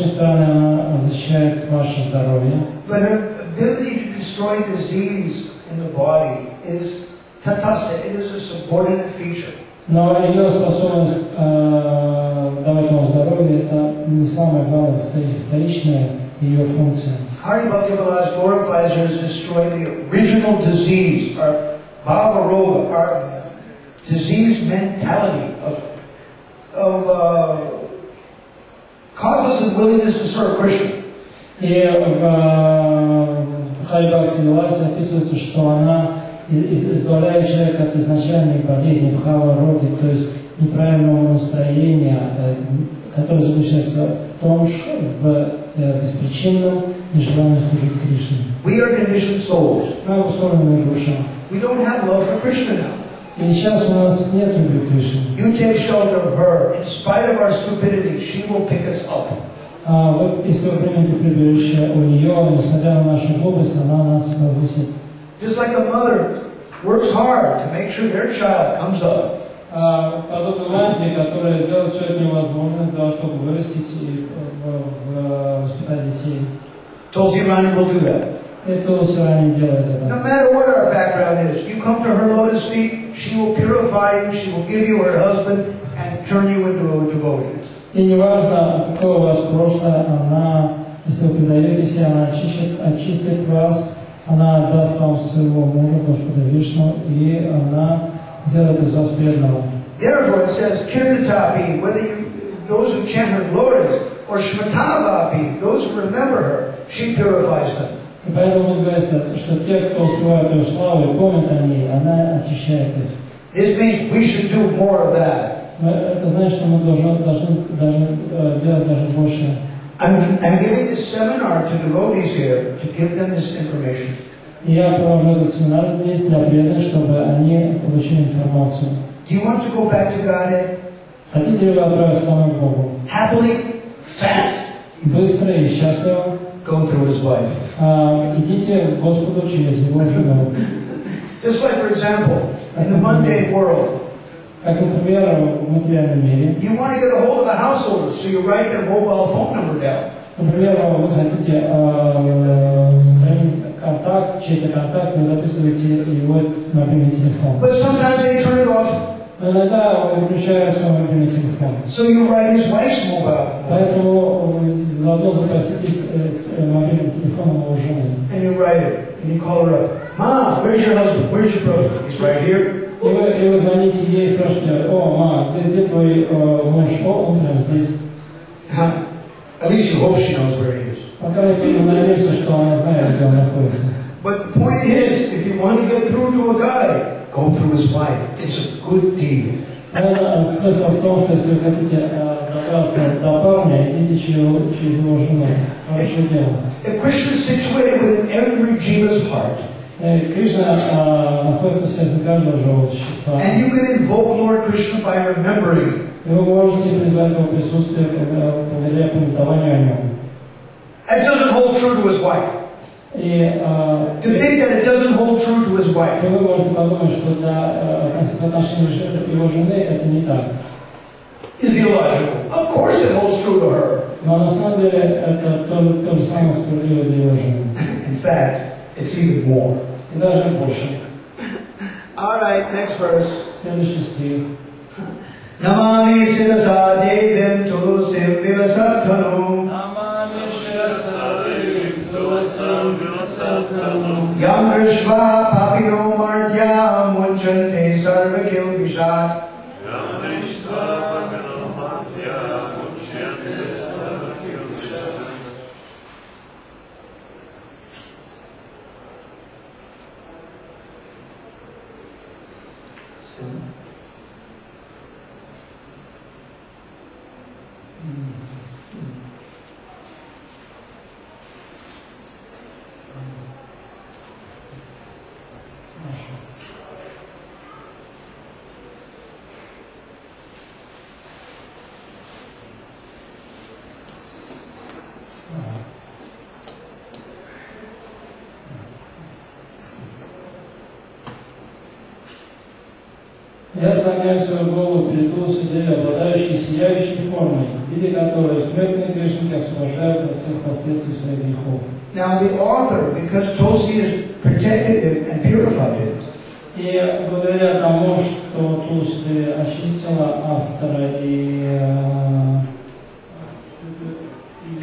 Speaker 1: стороны она защищает ваше здоровье.
Speaker 2: But her ability to destroy disease in the body is tatasta. It is a subordinate feature.
Speaker 1: Но ее способность давать вам здоровье это не самое главное, вторичная ее функция.
Speaker 2: Hari Bhakti Vilas glorifies her as destroying the original disease, our bhava roga, our disease mentality of causeless unwillingness to serve Krishna.
Speaker 1: И в Хари Бхакти Виласе описывается, что она избавляет человека от изначальной болезни бхава роги, то есть неправильного настроения, которое заключается в том, в беспричинном нежелании служить Кришне.
Speaker 2: We are conditioned souls.
Speaker 1: Мы ускоренные души.
Speaker 2: We don't have love for Krishna now.
Speaker 1: И сейчас у нас нет любви к Кришне.
Speaker 2: You take shelter of her. In spite of our stupidity, she will pick us up.
Speaker 1: Вот если вы примете прибежище у нее, несмотря на нашу глупость, она нас возвысит.
Speaker 2: Just like a mother works hard to make sure their child comes up.
Speaker 1: Подобно матери, которая делает все это невозможное для того, чтобы вырастить и воспитать детей.
Speaker 2: Tulsi Rani will do that.
Speaker 1: И Тулси Рани делает это.
Speaker 2: No matter what our background is, you come to her lotus feet, she will purify you, she will give you her husband, and turn you into a devotee.
Speaker 1: И неважно, какое у вас прошлое, она, если вы предаетесь, она очистит вас, она отдаст вам своего мужа, Господа Вишну, и она сделает из вас преданного.
Speaker 2: Therefore it says, Kirtatapi, whether those who chant her glories, or Shmatavapi, those who remember her, she purifies them.
Speaker 1: И поэтому говорится, что те, кто успевает ее славу и помнят о ней, она очищает их.
Speaker 2: This means we should do more of that.
Speaker 1: Это значит, что мы должны делать даже больше.
Speaker 2: I'm giving this seminar to devotees here to give them this information.
Speaker 1: И я провожу этот семинар здесь для преданных, чтобы они получили информацию.
Speaker 2: Do you want to go back to Godhead?
Speaker 1: Хотите ли вы отправиться домой к Богу?
Speaker 2: Happily, fast.
Speaker 1: Быстро и счастливо.
Speaker 2: Go through His wife.
Speaker 1: Идите к Господу через Его жену.
Speaker 2: Just like, for example, in the mundane world,
Speaker 1: Как, например, в материальном мире.
Speaker 2: you want to get a hold of a householder, so you write their mobile phone number down.
Speaker 1: Например, вы хотите сохранить контакт, чей-то контакт, вы записываете его мобильный телефон.
Speaker 2: But sometimes they turn it off,
Speaker 1: Но иногда он выключает свой мобильный телефон.
Speaker 2: so you write his wife's mobile phone.
Speaker 1: Поэтому заодно запроситесь мобильным телефоном его жены.
Speaker 2: And you write it, and you call her up. Mom, where's your husband? Where's your brother? He's right here.
Speaker 1: И вы звоните ей и спрашиваете: о, мама, где твой муж? О, он прямо здесь.
Speaker 2: At least you hope she knows where he is.
Speaker 1: По крайней мере, надеюсь, что она знает, где он находится.
Speaker 2: But the point is, if you want to get through to a guy, go through his wife. It's a good deal.
Speaker 1: Смысл в том, что если вы хотите добраться до парня, идите через его жену. Хорошее дело.
Speaker 2: If Krishna is situated within every jiva's heart,
Speaker 1: Кришна находится в сердце каждого живого существа.
Speaker 2: and you can invoke Lord Krishna by remembering.
Speaker 1: И вы можете призвать его присутствие, благодаря памятованию о нем.
Speaker 2: It doesn't hold true to his wife.
Speaker 1: И
Speaker 2: To think that it doesn't hold true to his wife.
Speaker 1: вы можете подумать, что для отношений его жены это не так.
Speaker 2: Is illogical. Of course it holds true to her.
Speaker 1: Но на самом деле это то же самое справедливо для его жены.
Speaker 2: In fact, it's even more.
Speaker 1: И даже больше.
Speaker 2: All right, next verse.
Speaker 1: Следующий стих.
Speaker 2: Namami Sirasa Devim Tulusim Vilasatkanum
Speaker 1: Намами Ширасари Туласам Виласатханум
Speaker 2: Yam Drishva Papino Martyam Munchante Sarvakil Vishat.
Speaker 1: Я склоняю свою голову перед Тулси Деви, обладающей сияющей формой, в виде которой смертные грешники освобождаются от всех последствий своих грехов.
Speaker 2: Now the author, because Tulsi has protected him and purified him,
Speaker 1: И благодаря тому, что Тулси Деви очистила автора и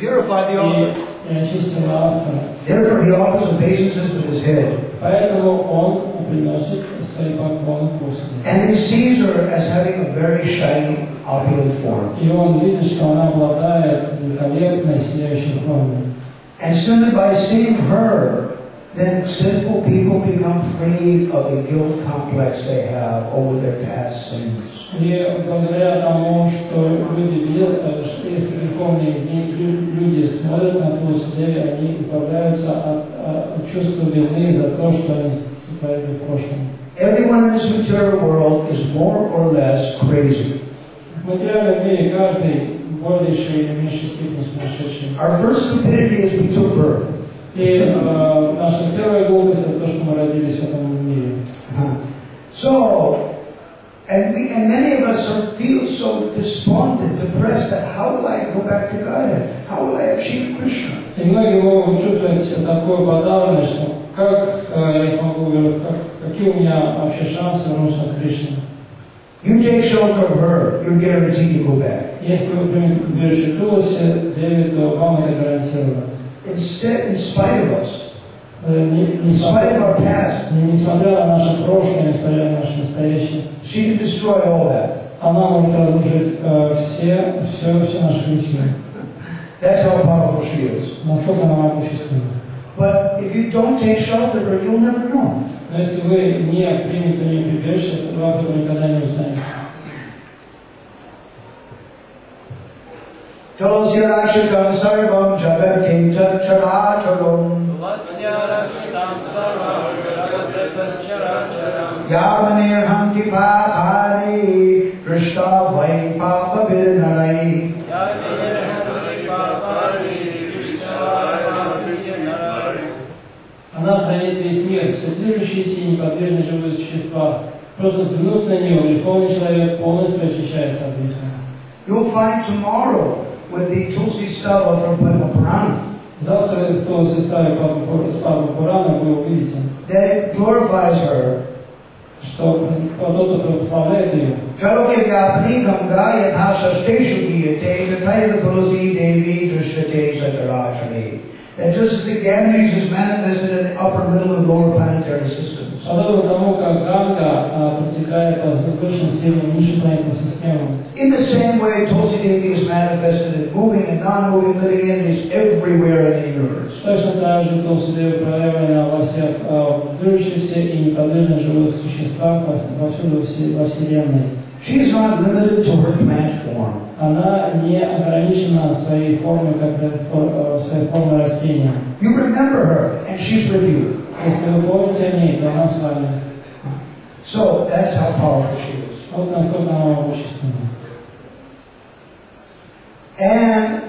Speaker 2: purified the author.
Speaker 1: И очистила автора.
Speaker 2: Therefore he offers obeisances with his head.
Speaker 1: Поэтому он приносит свои поклоны Тулси Деви.
Speaker 2: And he sees her as having a very shiny, opulent form.
Speaker 1: И он видит, что она обладает великолепной сияющей формой.
Speaker 2: And simply by seeing her, then sinful people become free of the guilt complex they have over their past sins.
Speaker 1: И благодаря тому, что люди видят, что если греховные люди смотрят на Тулси Деви, они избавляются от чувства вины за то, что они сотворили в прошлом.
Speaker 2: Everyone in this material world is more or less crazy.
Speaker 1: В материальном мире каждый в большей или меньшей степени сумасшедший.
Speaker 2: Our first stupidity is we took birth.
Speaker 1: И наша первая глупость — это то, что мы родились в этом мире.
Speaker 2: So, and many of us feel so despondent, depressed that how will I go back to God? How will I achieve Krishna?
Speaker 1: И многие могут чувствовать такое подавленность, что как я смогу, какие у меня вообще шансы вернуться к Кришне.
Speaker 2: You take shelter of her, you're guaranteed to go back.
Speaker 1: Если вы примете убежище Тулси Деви, то вам это гарантировано.
Speaker 2: Instead, in spite of us,
Speaker 1: In
Speaker 2: spite of our past,
Speaker 1: несмотря на наше прошлое, несмотря на наше настоящее,
Speaker 2: she can destroy all that.
Speaker 1: она может разрушить все наши грехи.
Speaker 2: That's how powerful she is.
Speaker 1: Насколько она могущественна.
Speaker 2: But if you don't take shelter of her, you'll never know.
Speaker 1: Но если вы не примете у нее прибежище, то вы об этом никогда не узнаете.
Speaker 2: Tulsi Rakshitam Sarvam Jagatim Characharam Yamanir Hanti Papari Drishta Vai Papa Virnarai.
Speaker 1: Она хранит весь мир, все движущиеся и неподвижные живые существа. Просто взглянув на нее, греховный человек полностью очищается от греха.
Speaker 2: You'll find tomorrow with the Tulsi Stava from Padma Purana.
Speaker 1: Завтра в том составе Падма Пурана вы увидите,
Speaker 2: that it glorifies her.
Speaker 1: что тот, кто прославляет ее,
Speaker 2: Jaloke Vyapani Ganga Yatha Shasteshu Giyate Tathaiva Tulsi Devi Drishyate Satarachari. That just as the Ganges is manifested in the upper, middle, and lower planetary systems.
Speaker 1: подобно тому, как Ганга протекает от высшей силы низшей планетной системы.
Speaker 2: In the same way, Tulsi Devi is manifested in moving and non-moving living entities everywhere in the universe.
Speaker 1: Точно так же Тулси Деви проявлена во всех движущихся и неподвижных живых существах повсюду во Вселенной.
Speaker 2: She is not limited to her plant form.
Speaker 1: Она не ограничена своей формой, как своей формой растения.
Speaker 2: You remember her, and she's with you.
Speaker 1: Если вы помните о ней, то она с вами.
Speaker 2: So that's how powerful she is.
Speaker 1: Вот насколько она могущественна.
Speaker 2: And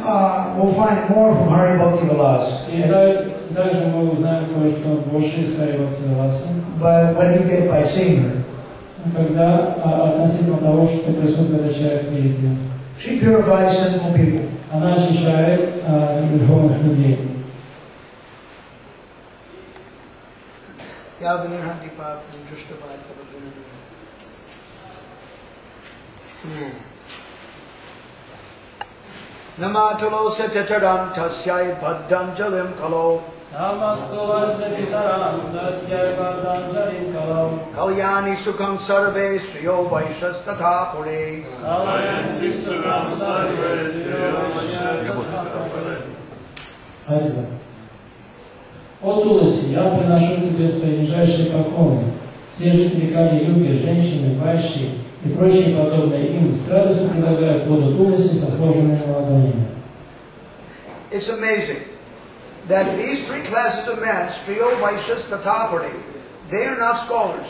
Speaker 2: we'll find more from Hari Bhakti Vilas.
Speaker 1: И также мы узнаем кое-что больше из Хари Бхакти Виласа.
Speaker 2: But when you get by seeing her,
Speaker 1: Когда относительно того, что происходит, когда человек видит ее.
Speaker 2: she purifies sinful people.
Speaker 1: Она очищает греховных людей.
Speaker 2: Namatulo Satataram Tasyai Paddanjalim Kalo Kalyani Sukham Sarve Striyo Vaishas Tathapure.
Speaker 1: О Тулси, я приношу тебе свои нижайшие поклоны. Все жители Кали-юги, женщины, вайши и прочие подобные им с радостью предлагают плоду Тулси со сложенными ладонями.
Speaker 2: It's amazing that these three classes of men, Striyo, Vaishas, Tathapure, they are not scholars.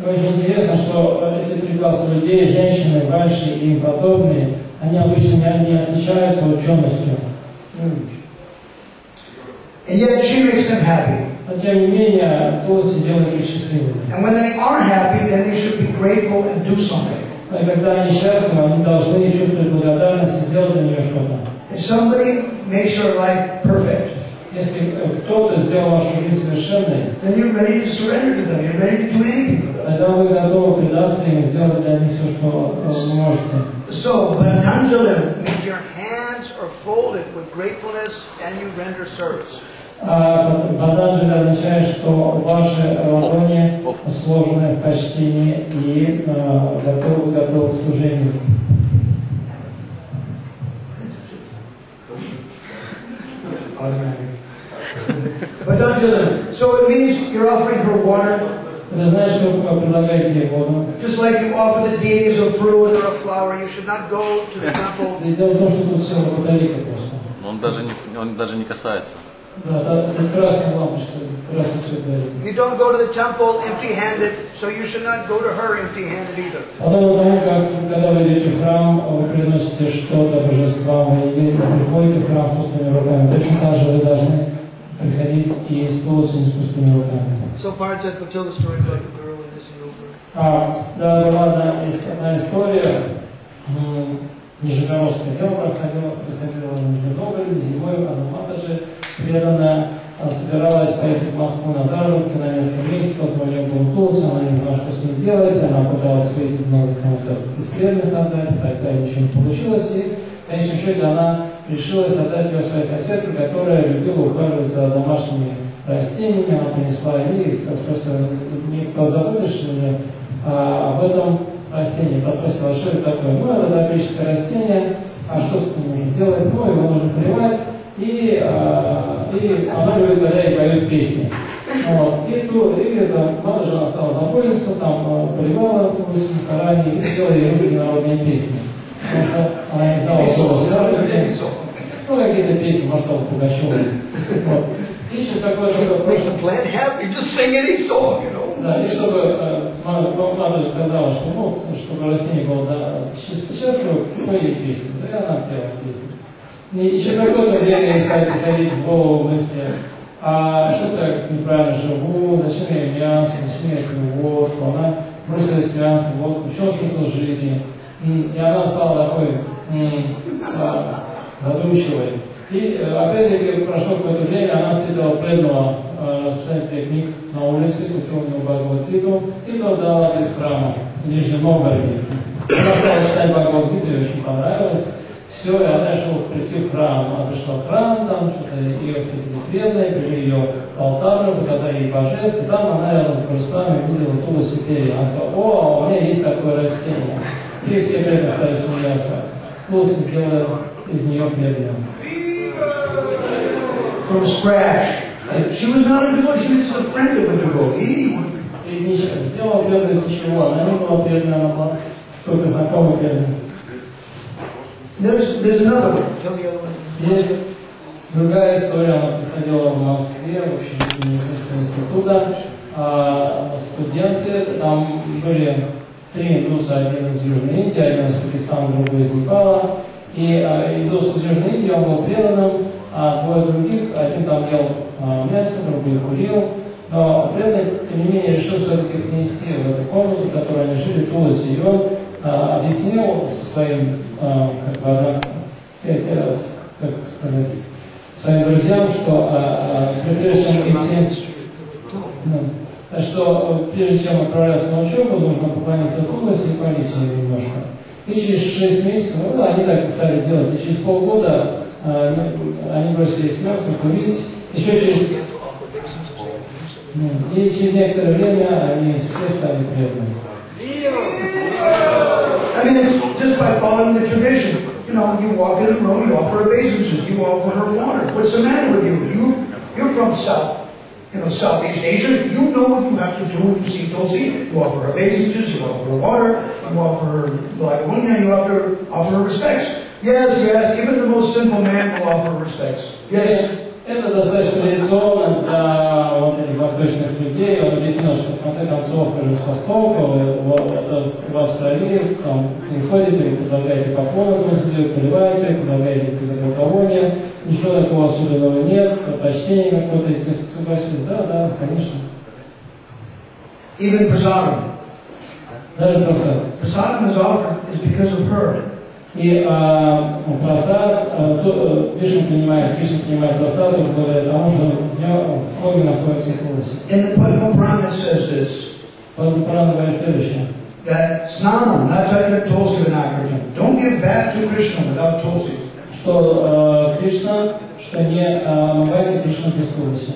Speaker 1: Очень интересно, что эти три класса людей, женщины, вайши и им подобные, они обычно не отличаются ученостью.
Speaker 2: And yet she makes them happy.
Speaker 1: Но тем не менее, Тулси делает их счастливыми.
Speaker 2: And when they are happy, then they should be grateful and do something.
Speaker 1: И когда они счастливы, они должны чувствовать благодарность и сделать для нее что-то.
Speaker 2: If somebody makes your life perfect,
Speaker 1: Если кто-то сделал вашу жизнь совершенной,
Speaker 2: then you're ready to surrender to them. You're ready to do anything for them.
Speaker 1: тогда вы готовы предаться им и сделать для них все, что вы можете.
Speaker 2: So, Patanjali means your hands are folded with gratefulness and you render service.
Speaker 1: Патанджали означает, что ваши ладони сложены в почтении и готовы к служению.
Speaker 2: Patanjali. So it means you're offering her water.
Speaker 1: Вы знаете, что вы предлагаете ей воду.
Speaker 2: Just like you offer the deities a fruit or a flower, you should not go to the temple.
Speaker 1: Дело в том, что тут все католика просто.
Speaker 4: Он даже не касается.
Speaker 1: Да, это красная лампочка, красный свет горит.
Speaker 2: You don't go to the temple empty-handed, so you should not go to her empty-handed either.
Speaker 1: Потому как, когда вы идете в храм, вы приносите что-то божествам, вы приходите в храм с пустыми руками. Точно так же вы должны приходить и с пустыми руками.
Speaker 2: So Parajat, we'll tell the story about the girl and this is over.
Speaker 1: Да, ладно, есть одна история. Нижегородское дело происходило в Нижнем Новгороде, зимой, когда Матаджи преданная собиралась поехать в Москву на заработки на несколько месяцев, у нее был Тулси, она не знала, что с ним делать, она пыталась выяснить много кому-то из преданных отдать, тогда ничего не получилось, и в конечном счете она решилась отдать ее своей соседке, которая любила ухаживать за домашними растениями, она принесла ей и спросила, не позаботишь ли об этом растении, спросила, что это такое? Ну, это тропическое растение, а что с ним нужно делать? Ну, его нужно поливать, и она любит, когда ей поют песни. Вот. И Матаджи она стала заботиться, там поливала Тулси, Харани, и пела ей русские народные песни. Потому что она не знала, что связывать. Ну, какие-то песни, может, там Пугачёва. Вот. И сейчас такое да, и чтобы Матаджи сказала, что чтобы растение было счастливо, пой ей песни. Да, и она пела песни. И через какое-то время ей стали приходить в голову мысли, а что я неправильно живу, зачем я мясо, зачем я пью водку, она бросилась в мясо, водку, в чем смысл жизни? И она стала такой задумчивой. И опять-таки прошло какое-то время, она встретила преданного распространителя книг на улице, купила у него Бхагавад-гиту, и тот дал от из храма в Нижнем Новгороде. Она стала читать Бхагавад-гиту, ей очень понравилось. Все, и она решила прийти в храм. Она пришла в храм, там что-то ее встретили преданные, привели ее к алтарю, показали ей божеств, и там она рядом с божествами увидела Тулси перья. Она сказала, о, у меня есть такое растение. И все преданные стали смеяться. Тулси сделала из нее преданную.
Speaker 2: From scratch. She was not a devotee, she was a friend of a devotee.
Speaker 1: Из ничего. Сделала преданную из ничего. Она не была преданной, она была только знакомой преданной.
Speaker 2: There's another one. Tell the other one.
Speaker 1: Есть другая история, она происходила в Москве, в общем, медицинского института. Студенты, там были 3 индуса, один из Южной Индии, один из Пакистана, другой из Непала. И индус из Южной Индии, он был преданным, а 2 других, один там ел мясо, другой курил. Но преданный, тем не менее, решил все-таки принести в эту комнату, в которой они жили, Тулси. И он объяснил своим, своим друзьям, что прежде чем отправляться на учебу, нужно поклониться Тулси и полить ее немножко. И через 6 месяцев, они так и стали делать, и через полгода они бросились мясо, курить, еще через некоторое время они все стали преданными.
Speaker 2: I mean, it's just by following the tradition. You know, you walk in a room, you offer obeisances, you offer her water. What's the matter with you? You're from Southeast Asia. You know what you have to do when you see Tulsi. You offer her obeisances, you offer her water, you offer her Lagamunya, you offer her respects. Yes, even the most simple man will offer respects. Yes.
Speaker 1: Это достаточно традиционно для вот этих восточных людей. Он объяснил, что в конце концов уже с Востока у вас в крови, там, приходите, вы предлагаете поклоны, поливаете, предлагаете какое-то благовоние. Ничего такого особенного нет, почтения какое-то, если согласились. Да, конечно.
Speaker 2: Even prasadam.
Speaker 1: Даже просад.
Speaker 2: Prasadam is offered is because of her.
Speaker 1: И просад, Кришна принимает просад благодаря тому, что в хроме находится Туласи.
Speaker 2: In the Padma Purana it says this.
Speaker 1: Падма Пурана говорит следующее.
Speaker 2: That snanam natayat tulsi vinakritam. Don't give bath to Krishna without tulsi.
Speaker 1: Что Кришна, что не омывайте Кришну без Туласи.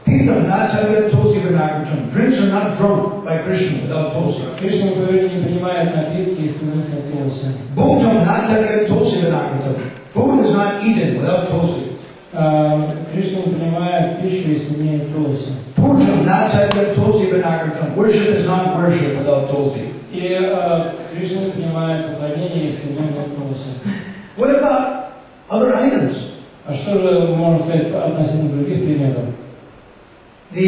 Speaker 2: Pitam natayat tulsi vinakritam. Drinks are not drunk by Krishna without tulsi.
Speaker 1: Кришна, мы говорили, не принимает напитки, если у них нет Туласи.
Speaker 2: Bhuktam natayat tulsi vinakritam. Food is not eaten without tulsi.
Speaker 1: Кришна не принимает пищу, если нет Туласи.
Speaker 2: Pujam natayat tulsi vinakritam. Worship is not worship without tulsi.
Speaker 1: И Кришна не принимает поклонение, если нет Туласи.
Speaker 2: What about other items?
Speaker 1: А что же можно сказать относительно других примеров?
Speaker 2: The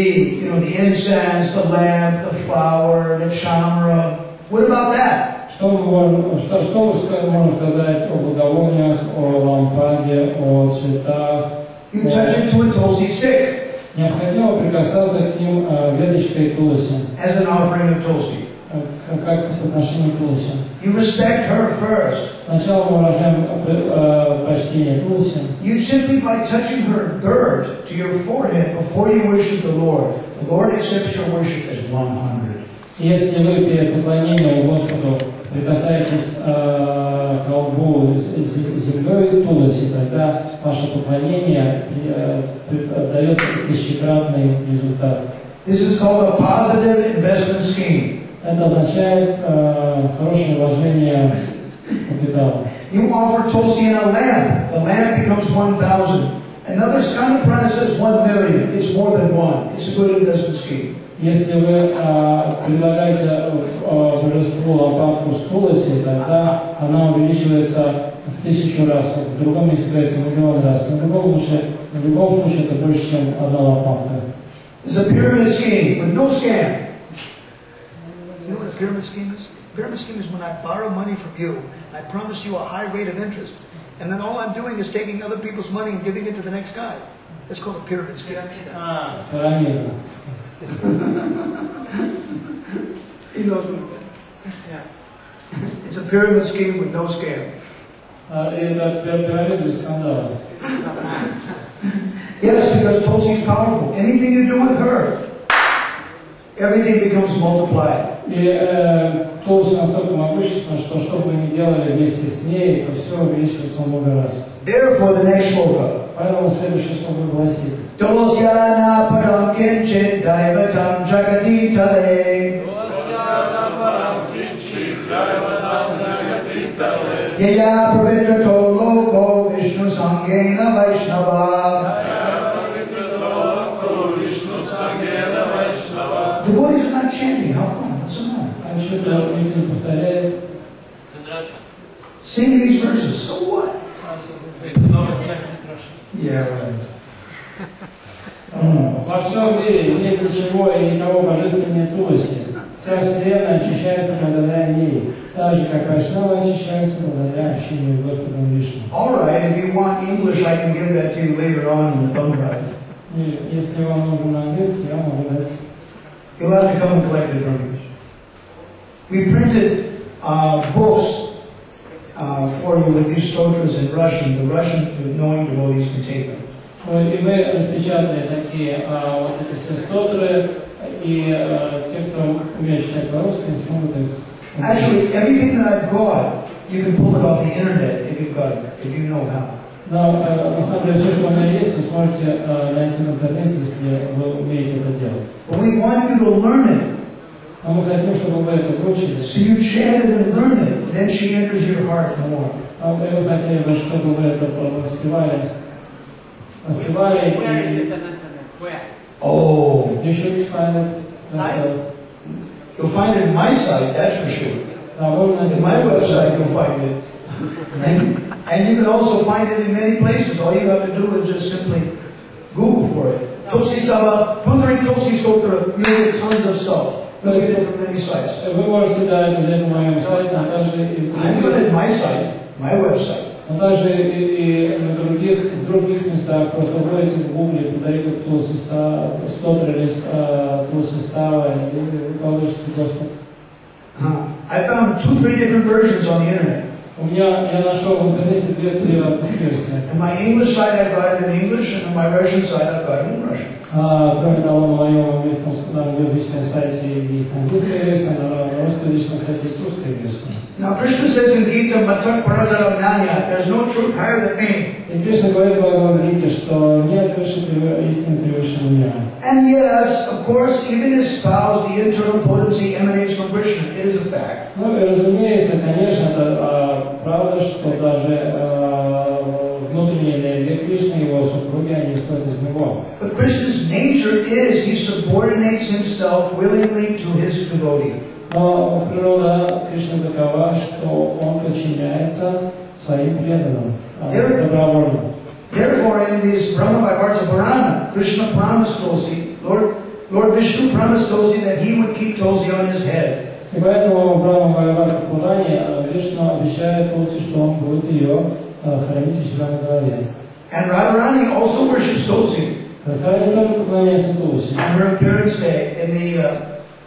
Speaker 2: incense, the lamp, the flower, the chamra. What about that?
Speaker 1: Что можно сказать о благовониях, о лампаде, о цветах?
Speaker 2: You touch it to a tulsi stick
Speaker 1: Необходимо прикасаться к ним веточкой Туласи,
Speaker 2: as an offering of tulsi.
Speaker 1: как в отношении Туласи.
Speaker 2: You respect her first.
Speaker 1: Сначала мы выражаем почтение Туласи.
Speaker 2: You simply by touching her bird to your forehead before you worship the Lord accepts your worship as 100.
Speaker 1: Если вы перед поклонением Господу прикасаетесь к колбу землей Туласи, тогда ваше поклонение дает тысячекратный результат.
Speaker 2: This is called a positive investment scheme.
Speaker 1: Это означает хорошее вложение капитала.
Speaker 2: You offer tulsi in a lamp. The lamp becomes 1,000. Another Skanda Purana says 1 million. It's more than one. It's a good investment scheme.
Speaker 1: Если вы предлагаете божеству лампадку с Туласи, тогда она увеличивается в 1000 раз. В другом месте говорится миллион раз. Но в любом случае это больше, чем одна лампадка.
Speaker 2: It's a pyramid scheme with no scam. You know what a pyramid scheme is? A pyramid scheme is when I borrow money from you, and I promise you a high rate of interest, and then all I'm doing is taking other people's money and giving it to the next guy. That's called a pyramid scheme.
Speaker 1: Пирамида.
Speaker 2: He knows what it is. Yeah. It's a pyramid scheme with no scam.
Speaker 1: Это пирамида без скандала.
Speaker 2: Yes, because Tulsi is powerful. Anything you do with her, everything becomes multiplied.
Speaker 1: И Туласи настолько могущественна, что бы вы ни делали вместе с ней, то все увеличивается в много раз.
Speaker 2: Therefore, the next shloka.
Speaker 1: Поэтому следующее слово гласит.
Speaker 2: Tulosyana param kinchit daivatam jagati tale. Yaya pravitrato loko Vishnu sangena Vaishnava. The boys are not chanting. How come? What's the matter? Sing these verses. So what? Yeah, right.
Speaker 1: Во всем мире нет ничего и никого божественнее Туласи. Вся вселенная очищается благодаря ней, так же, как Вайшнава очищается благодаря общению с Господом Вишну.
Speaker 2: All right, if you want English, I can give that to you later on in the thumb drive.
Speaker 1: Если вам нужен на английский, я могу дать.
Speaker 2: You'll have to come and collect it from me. We printed books for you with these stotras in Russian. The Russian knowing devotees can take them.
Speaker 1: И мы распечатали такие вот эти все стотры, и те, кто умеет читать по-русски, смогут их.
Speaker 2: Actually, everything that I've got, you can pull it off the internet if you've got it, if you know how.
Speaker 1: Но на самом деле все, что у меня есть, вы сможете найти в интернете, если вы умеете это делать.
Speaker 2: But we want you to learn it.
Speaker 1: Но мы хотим, чтобы вы это выучили.
Speaker 2: So you chant it and learn it, then she enters your heart more.
Speaker 1: А вы хотели бы, чтобы вы это воспевали.
Speaker 2: Oh,
Speaker 1: You should find it yourself.
Speaker 2: You'll find it in my site, that's for sure. In my website, you'll find it. And you can also find it in many places. All you have to do is just simply for it. You'll get tons of stuff. You'll get it from many sites.
Speaker 1: Вы можете это взять на моем сайте, а также
Speaker 2: I've got it on my site, my website.
Speaker 1: а также и на других местах. Просто вводите в Google, подаете тул состава и получите доступ.
Speaker 2: I found 2-3 different versions on the internet.
Speaker 1: Я нашел в интернете 2-3 разных версии.
Speaker 2: On my English site I got it in English, and on my Russian site I got it in Russian.
Speaker 1: Кроме того, на моем англоязычном сайте есть английская версия, на русскоязычном сайте есть русская версия.
Speaker 2: Now Krishna says in Gita, Matak Paradaramnanya, there's no truth higher than me.
Speaker 1: И Кришна говорит в Бхагавад-гите, что нет истины превыше меня.
Speaker 2: And yes, of course, even his spouse, the internal potency emanates from Krishna. It is a fact.
Speaker 1: Ну и разумеется, конечно, это правда, что даже внутренняя энергия Кришны, его супруги, они исходят из него.
Speaker 2: But Krishna's nature is he subordinates himself willingly to his devotee.
Speaker 1: Но природа Кришны такова, что он подчиняется своим преданным, добровольно.
Speaker 2: Therefore, in this Brahma-Vaivarta Purana, Krishna promised Tulsi, Lord Vishnu promised Tulsi that he would keep Tulsi on his head.
Speaker 1: И поэтому в Брахма-Вайварта Пуране Вишну обещает Тулси, что он будет ее хранить у себя на голове.
Speaker 2: And Radharani also worships Tulsi.
Speaker 1: Радхарани тоже поклоняется Тулси.
Speaker 2: On her appearance day, in the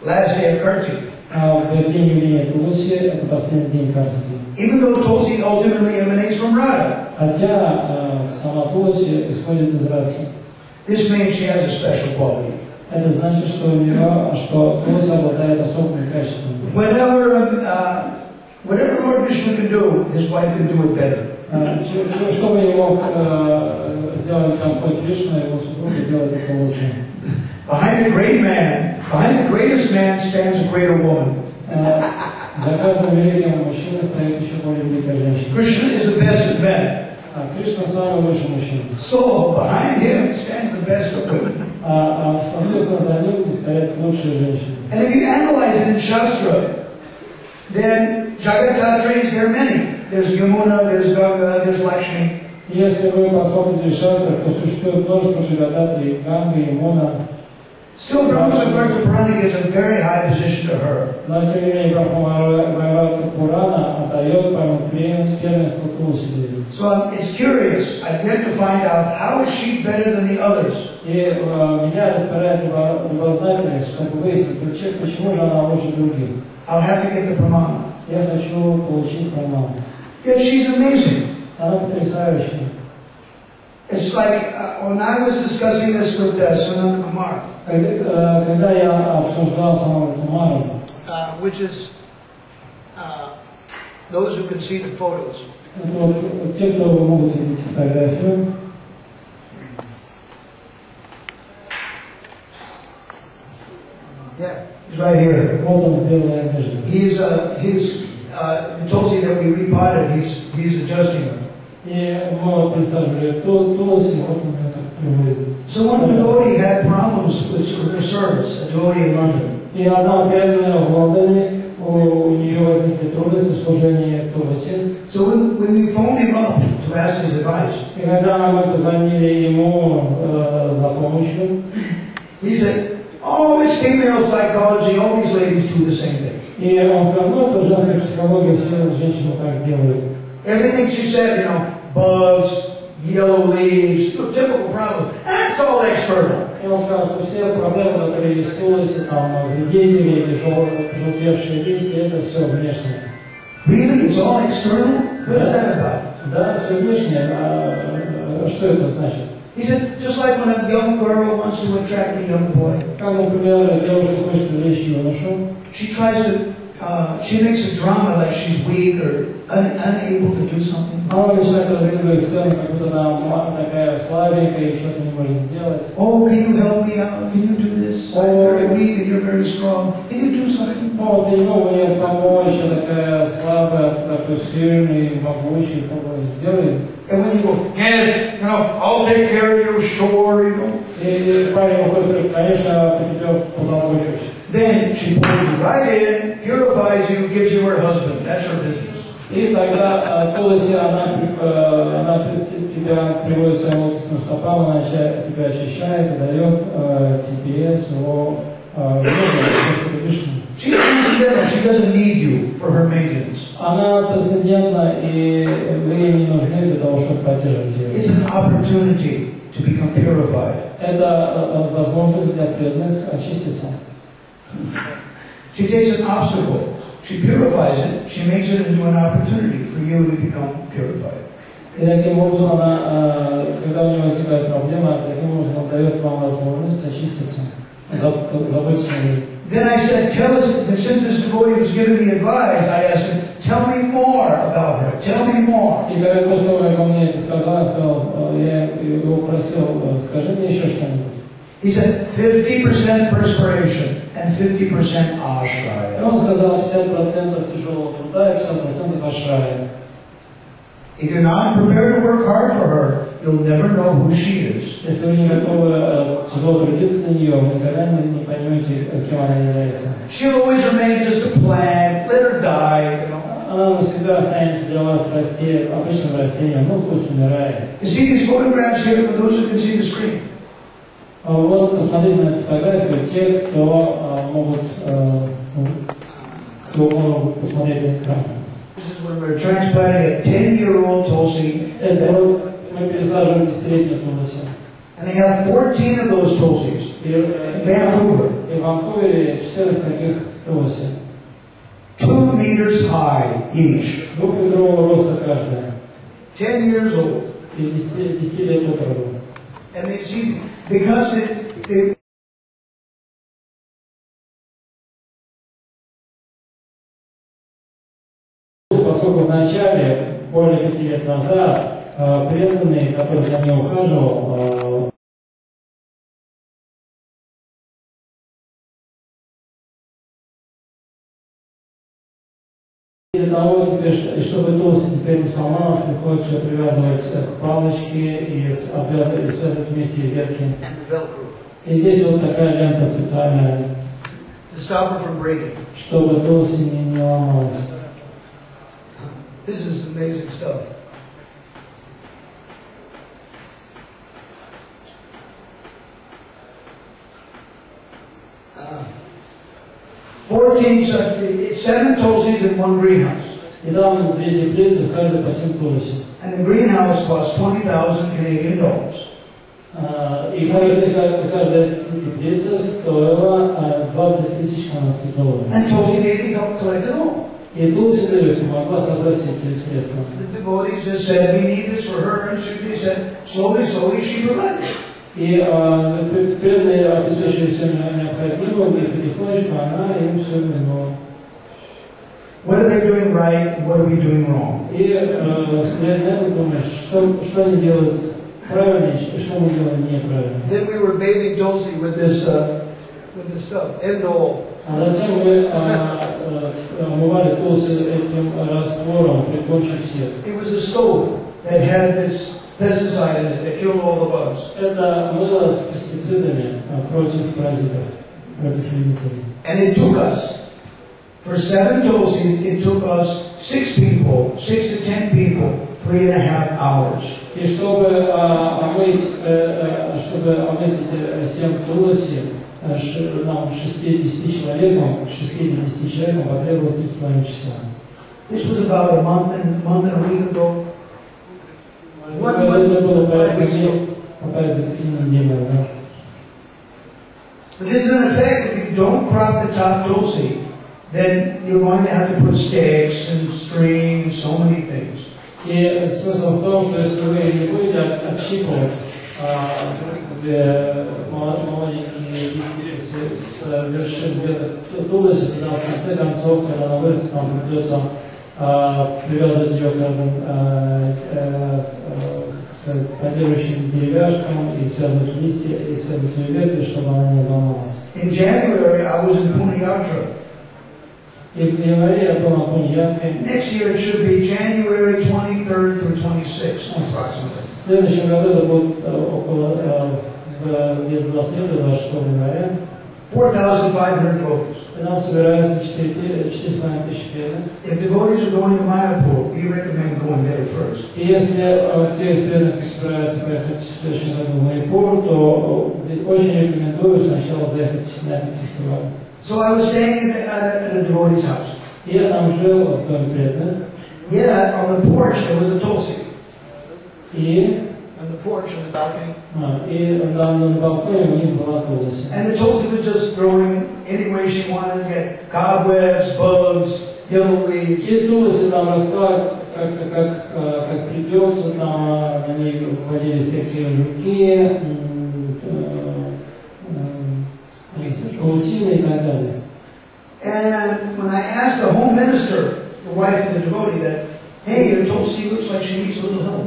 Speaker 2: last day of Kartik.
Speaker 1: А в день явления Тулси, это последний день Картики.
Speaker 2: Even though Tulsi ultimately emanates from Radha.
Speaker 1: Хотя сама Тулси исходит из Радхи.
Speaker 2: This means she has a special quality.
Speaker 1: Это значит, что у нее, что Тулси обладает особыми качествами.
Speaker 2: Whatever Lord Vishnu can do, his wife can do it better.
Speaker 1: Что бы не мог сделать Господь Вишну, его супруга делает это лучше.
Speaker 2: Behind the greatest man stands a greater woman.
Speaker 1: За каждым великим мужчиной стоит еще более великая женщина.
Speaker 2: Krishna is the best of men.
Speaker 1: Кришна самый лучший мужчина.
Speaker 2: So behind him stands the best of women.
Speaker 1: Соответственно, за ним стоят лучшие женщины.
Speaker 2: And if you analyze it in Shastra, then Jagatdatris, there are many. There's Yamuna, there's Ganga, there's Lakshmi.
Speaker 1: Если вы посмотрите Шастрах, то существует множество Джагадатри, Ганга, Ямуна.
Speaker 2: Still, Brahma-Vaivarta Purana gives a very high position to her.
Speaker 1: Но тем не менее, Брахма-Вайварта Пурана отдает первенство Тулси.
Speaker 2: So it's curious. I'd like to find out how is she better than the others.
Speaker 1: И меня распирает любознательность, чтобы выяснить, почему же она лучше других.
Speaker 2: I'll have to get the pramana.
Speaker 1: Я хочу получить праману.
Speaker 2: Yeah, she's amazing.
Speaker 1: Она потрясающая.
Speaker 2: It's like when I was discussing this with Sananda Kumar.
Speaker 1: Когда я обсуждал с Сананда Кумаром,
Speaker 2: which is those who can see the photos.
Speaker 1: Те, кто могут видеть фотографию.
Speaker 2: Yeah, he's right here.
Speaker 1: Вот он в белой одежде.
Speaker 2: He's the Tulsi that we repotted. He's adjusting them.
Speaker 1: И мы присаживали Тулси, вот он это приводит.
Speaker 2: So one devotee had problems with her service, a devotee in London.
Speaker 1: И она преданная в Лондоне, у нее возникли трудности в служении Тулси.
Speaker 2: So when we phoned him up to ask his advice,
Speaker 1: И когда мы позвонили ему за помощью,
Speaker 2: he said, "Oh, it's female psychology. All these ladies do the same thing."
Speaker 1: и он сказал, ну это женская психология, все женщины так делают.
Speaker 2: Everything she said, bugs, yellow leaves, typical problems. That's all external.
Speaker 1: И он сказал, что все проблемы, которые есть в Тулси, там, вредители или желтевшие листья, это все внешнее.
Speaker 2: Really? It's all external? What is that about?
Speaker 1: Да, все внешнее. А что это значит?
Speaker 2: He said, just like when a young girl wants to attract a young boy.
Speaker 1: Как, например, девушка хочет привлечь юношу.
Speaker 2: She tries to, she makes a drama like she's weak or unable to do something.
Speaker 1: Она начинает разыгрывать сцену, как будто она такая слабенькая и что-то не может сделать.
Speaker 2: Oh, can you help me out? Can you do this? I'm very weak and you're very strong. Can you do something?
Speaker 1: Ну, вот я не могу мне помочь, я такая слабая, такой сильный, могучий, сделай.
Speaker 2: And when you go, I'll take care of you, sure,
Speaker 1: И парень уходит, конечно, по тебе позабочусь.
Speaker 2: Then she pulls you right in, purifies you, gives you her husband. That's her business.
Speaker 1: И тогда Туласи, она тебя приводит своим лотосным стопам, она тебя очищает и дает тебе своего Вишну.
Speaker 2: She's transcendental. She doesn't need you for her maintenance.
Speaker 1: Она трансцендентна, и вы ей не нужны для того, чтобы поддерживать ее.
Speaker 2: It's an opportunity to become purified.
Speaker 1: Это возможность для преданных очиститься.
Speaker 2: She takes an obstacle. She purifies it. She makes it into an opportunity for you to become purified.
Speaker 1: И таким образом она, когда у нее возникает проблема, таким образом дает вам возможность очиститься, заботиться о ней.
Speaker 2: Then I said, tell us, since this devotee was giving me advice, I asked him, tell me more about her. Tell me more.
Speaker 1: И когда после того, как он мне это сказал, я его просил, скажи мне еще что-нибудь.
Speaker 2: He said, 50% perspiration and 50% ashraya.
Speaker 1: И он сказал, 50% тяжелого труда и 50% ашрая.
Speaker 2: If you're not prepared to work hard for her, you'll never know who she is.
Speaker 1: Если вы не готовы тяжело трудиться для нее, вы никогда не поймете, кем она является.
Speaker 2: She'll always remain just a plant. Let her die. You know.
Speaker 1: Она всегда останется для вас расти обычным растением, ну пусть умирает.
Speaker 2: You see these photographs here for those who can see the screen.
Speaker 1: Вот посмотрите на эту фотографию, те, кто могут посмотреть на экран.
Speaker 2: This is when we're transplanting a 10-year-old tulsi.
Speaker 1: Это вот мы пересаживаем 10-летнюю тулси.
Speaker 2: And they have 14 of those tulsis in Vancouver.
Speaker 1: И в Ванкувере 14 таких тулси.
Speaker 2: 2 meters high each.
Speaker 1: 2-метрового роста каждая.
Speaker 2: 10 years old.
Speaker 1: И 10 лет от роду.
Speaker 2: And they see, because it
Speaker 1: поскольку в начале, более 5 лет назад, преданный, который за ней ухаживал, для того, чтобы Тулси теперь не сломалась, приходится привязывать к палочке и связывать вместе ветки. И здесь вот такая лента специальная, чтобы Тулси не ломалась.
Speaker 2: This is amazing stuff. Seven tulsis in one greenhouse.
Speaker 1: И там 2 теплицы, в каждой по 7 тулси.
Speaker 2: And the greenhouse costs $20,000 Canadian dollars.
Speaker 1: И каждая теплица стоила 20 тысяч канадских долларов.
Speaker 2: And Tulsi Devi helped collect it all.
Speaker 1: И Тулси Деви могла собрать все эти средства.
Speaker 2: The devotees just said, we need this for her, and they said, slowly, she provided.
Speaker 1: И преданные обеспечивали все необходимое, и потихонечку она им все вернула.
Speaker 2: What are they doing right, and what are we doing wrong?
Speaker 1: И взгляд на это думаешь, что они делают правильно, и что мы делаем неправильно.
Speaker 2: Then we were bathing Tulsi with this stuff, endol.
Speaker 1: А затем мы омывали Тулси этим раствором, прикончив всех.
Speaker 2: It was a soap that had this pesticide in it that killed all the bugs.
Speaker 1: Это мыло с пестицидами против паразитов, против вредителей.
Speaker 2: And it took us, for 7 tulsis, it took us 6 to 10 people, 3.5 hours.
Speaker 1: И чтобы омыть эти 7 тулси, нам 60 человекам потребовалось 3,5 часа.
Speaker 2: This was about a month and a week ago.
Speaker 1: Это было порядка 5 недель назад.
Speaker 2: But this is an effect. If you don't crop the top tulsi, then you're going to have to put stakes and strings, so many things.
Speaker 1: И смысл в том, что если вы не будете отщипывать маленькие листья с вершин веток тулоси, тогда в конце концов, когда она вырастет, вам придется привязывать ее к поддерживающим деревяшкам и связывать листья, и связывать ее ветви, чтобы она не ломалась.
Speaker 2: In January, I was in Punayatra.
Speaker 1: И в январе я был на Пуньятре.
Speaker 2: Next year it should be January 23rd through 26th, approximately.
Speaker 1: В следующем году это будет около где-то 23-26 января.
Speaker 2: 4,500 devotees.
Speaker 1: Там собирается 4,5 тысяч преданных.
Speaker 2: If devotees are going to Mayapur, we recommend going there first.
Speaker 1: И если те из преданных собираются поехать в следующем году в Майпур, то очень рекомендую сначала заехать на этот фестиваль.
Speaker 2: So I was staying at a devotee's house.
Speaker 1: Я там жил в доме преданных.
Speaker 2: Yeah, on the porch there was a tulsi.
Speaker 1: И
Speaker 2: On the porch, on the balcony.
Speaker 1: там на балконе у них была tulsi.
Speaker 2: And the tulsi was just growing any way she wanted to get cobwebs, bugs, yellow leaves.
Speaker 1: И tulsi там росла как придется, там на ней вводили всякие жуки, паутины и так далее.
Speaker 2: And when I asked the home minister, the wife of the devotee, that, hey, your tulsi looks like she needs a little help.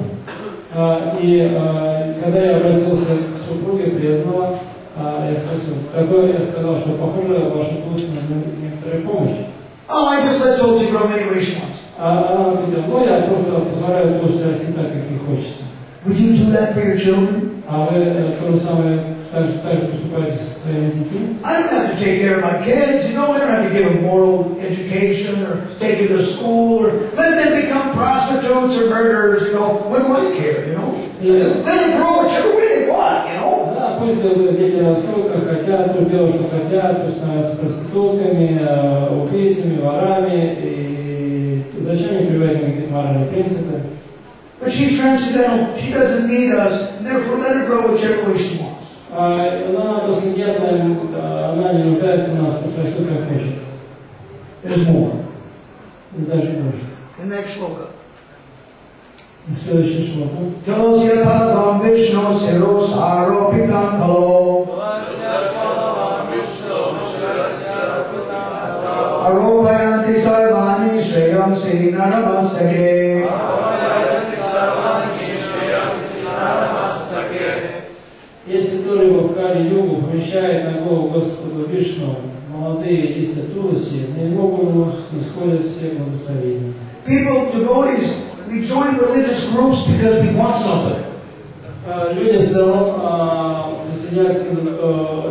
Speaker 1: И когда я обратился к супруге преданного, я сказал, что похоже, ваша tulsi нужна некоторая помощь.
Speaker 2: Oh, I just let tulsi grow any way she wants.
Speaker 1: Она ответила, ну я просто позволяю tulsi расти так, как ей хочется.
Speaker 2: Would you do that for your children?
Speaker 1: А вы то же самое так же поступаете со своими детьми?
Speaker 2: I don't have to take care of my kids, you know, I don't have to give them moral education or take them to school or let them become prostitutes or murderers, you know. What do I care, you know? Let them grow whichever way they want, you know.
Speaker 1: Да, пусть дети растут как хотят, пусть делают, что хотят, пусть становятся проститутками, убийцами, ворами, и зачем им прививать какие-то моральные принципы?
Speaker 2: But she's transcendental, she doesn't need us, and therefore let her grow whichever way she wants.
Speaker 1: Она трансцендентная, она не нуждается в нас, пусть растет как хочет.
Speaker 2: There's more.
Speaker 1: И даже больше.
Speaker 2: The next shloka.
Speaker 1: Следующий шлока.
Speaker 2: Tulsi padam Vishnu siros aropitam kalo aropayanti sarvani shreyam srina namastake.
Speaker 1: Если кто-либо в Кали-югу помещает на голову Господу Вишну молодые листья Туласи, на его голову исходят все благословения.
Speaker 2: People, devotees, we join religious groups because we want something.
Speaker 1: Люди в целом присоединяются к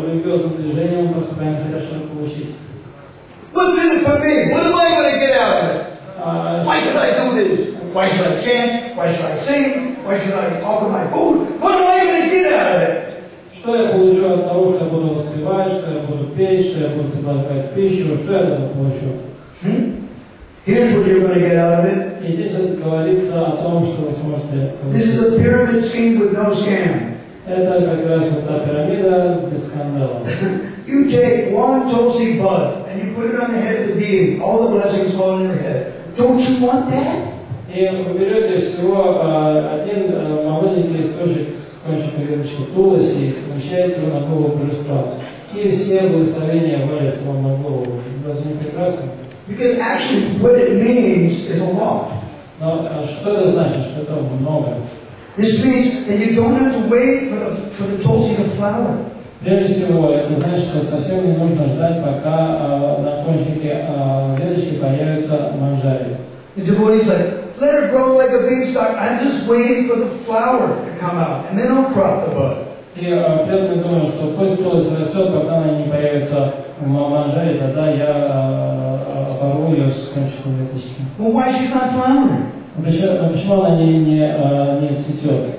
Speaker 1: религиозным движениям, поскольку хотят что-то получить.
Speaker 2: What's in it for me? What am I going to get out of it? Why should I do this? Why should I chant? Why should I sing? Why should I offer my food? What am I going to get out of it?
Speaker 1: Что я получу от того, что я буду воспевать, что я буду петь, что я буду предлагать пищу, что я от этого получу?
Speaker 2: Here's what you're going to get out of it.
Speaker 1: И здесь вот говорится о том, что вы сможете
Speaker 2: This is
Speaker 1: получить.
Speaker 2: a pyramid scheme with no scam.
Speaker 1: Это как раз вот та пирамида без скандала.
Speaker 2: You take one tulsi bud and you put it on the head of the deity. All the blessings fall on your head. Don't you want that?
Speaker 1: И вы берете всего один молоденький листочек с кончиком веточки Туласи и помещаете его на голову божества. И все благословения валятся вам на голову. Разве не прекрасно?
Speaker 2: Because actually what it means is a lot.
Speaker 1: Но что это значит? Что это много?
Speaker 2: This means that you don't have to wait for the tulsi to flower.
Speaker 1: Прежде всего, это значит, что совсем не нужно ждать, пока на кончике веточки появится манджари.
Speaker 2: The devotee's like, let her grow like a beanstalk. I'm just waiting for the flower to come out, and then I'll crop the bud.
Speaker 1: И преданные думают, что пусть Туласи растет, пока она не появится в манджаре, тогда я оборву ее с кончиком веточки.
Speaker 2: Well, why she's not flowering?
Speaker 1: Почему она не цветет?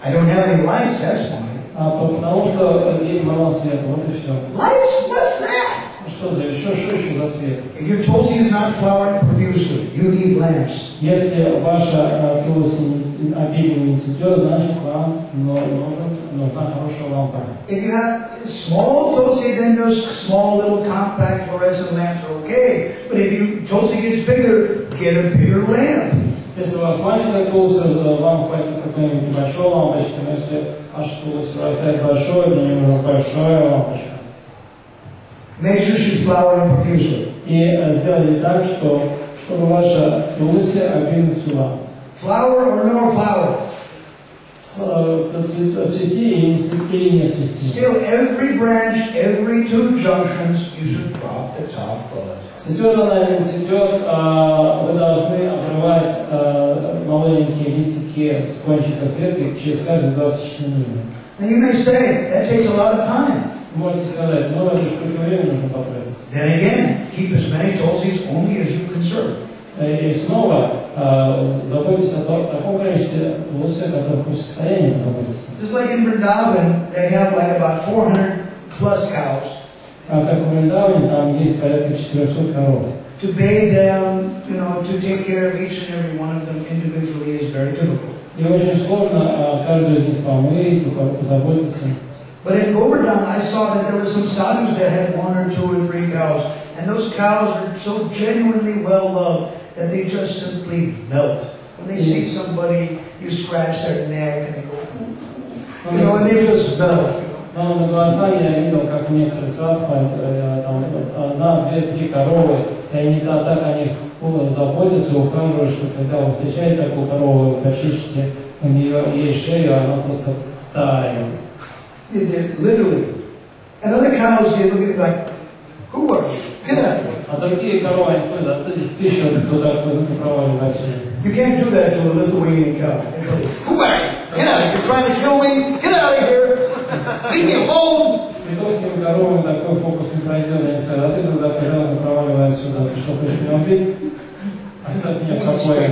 Speaker 2: I don't have any lights, that's why.
Speaker 1: Потому что ей мало света, вот и все.
Speaker 2: Lights? What's that?
Speaker 1: Что еще за свет?
Speaker 2: If your tulsi is not flowering profusely, you need lamps.
Speaker 1: Если ваша Туласи обильно не цветет, значит вам нужна хорошая лампа.
Speaker 2: If you have small tulsi, then those small little compact fluorescent lamps are okay. But if you tulsi gets bigger, get a bigger lamp.
Speaker 1: Если у вас маленькая Туласи, вам хватит какой-нибудь небольшой лампочки, но если ваша Туласи вырастает большой, для нее нужна большая лампочка.
Speaker 2: Make sure she's flowering profusely.
Speaker 1: И сделайте так, чтобы ваша Туласи обильно цвела.
Speaker 2: Flower or no flower.
Speaker 1: Цвети или не цвети.
Speaker 2: Still, every branch, every 2 junctions, you should crop the top bud.
Speaker 1: Цветет она или не цветет, вы должны обрывать маленькие листики с кончиков ветки через каждые 24 минуты.
Speaker 2: Now you may say, that takes a lot of time.
Speaker 1: Можете сказать, ну это же какое время нужно потратить.
Speaker 2: Then again, keep as many tulsis only as you can serve.
Speaker 1: И снова заботиться о таком количестве лусы, о которых вы в состоянии заботиться.
Speaker 2: Just like in Vrindavan, they have like about 400 plus cows.
Speaker 1: Как в Вриндаване, там есть порядка 400 коров.
Speaker 2: To bathe them, to take care of each and every one of them individually is very difficult.
Speaker 1: И очень сложно каждую из них помыть, позаботиться.
Speaker 2: But in Govardhan, I saw that there were some sadhus that had 1 or 2 or 3 cows, and those cows are so genuinely well loved that they just simply melt. When they see somebody, you scratch their neck, and they go, and they just melt.
Speaker 1: Но на Govardhan я видел, как некоторые садху, там 1, 2, 3 коровы, и они так о них заботятся, ухаживают, что когда вы встречаете такую корову, вы почистите у нее есть шею, она просто тает.
Speaker 2: Literally. And other cows, they look at it like, who are you? Get out of here.
Speaker 1: А другие коровы, они смотрят, ты еще кто такой, ну-ка проваливайся.
Speaker 2: You can't do that to a Lithuanian cow. They go, who are you? Get out of here. You're trying to kill me? Get out of here. Leave me alone.
Speaker 1: С литовскими коровами такой фокус не пройдет. Они сказали, а ты тогда, пожалуйста, проваливайся сюда. Ты что, хочешь меня убить? Оставь меня в покое.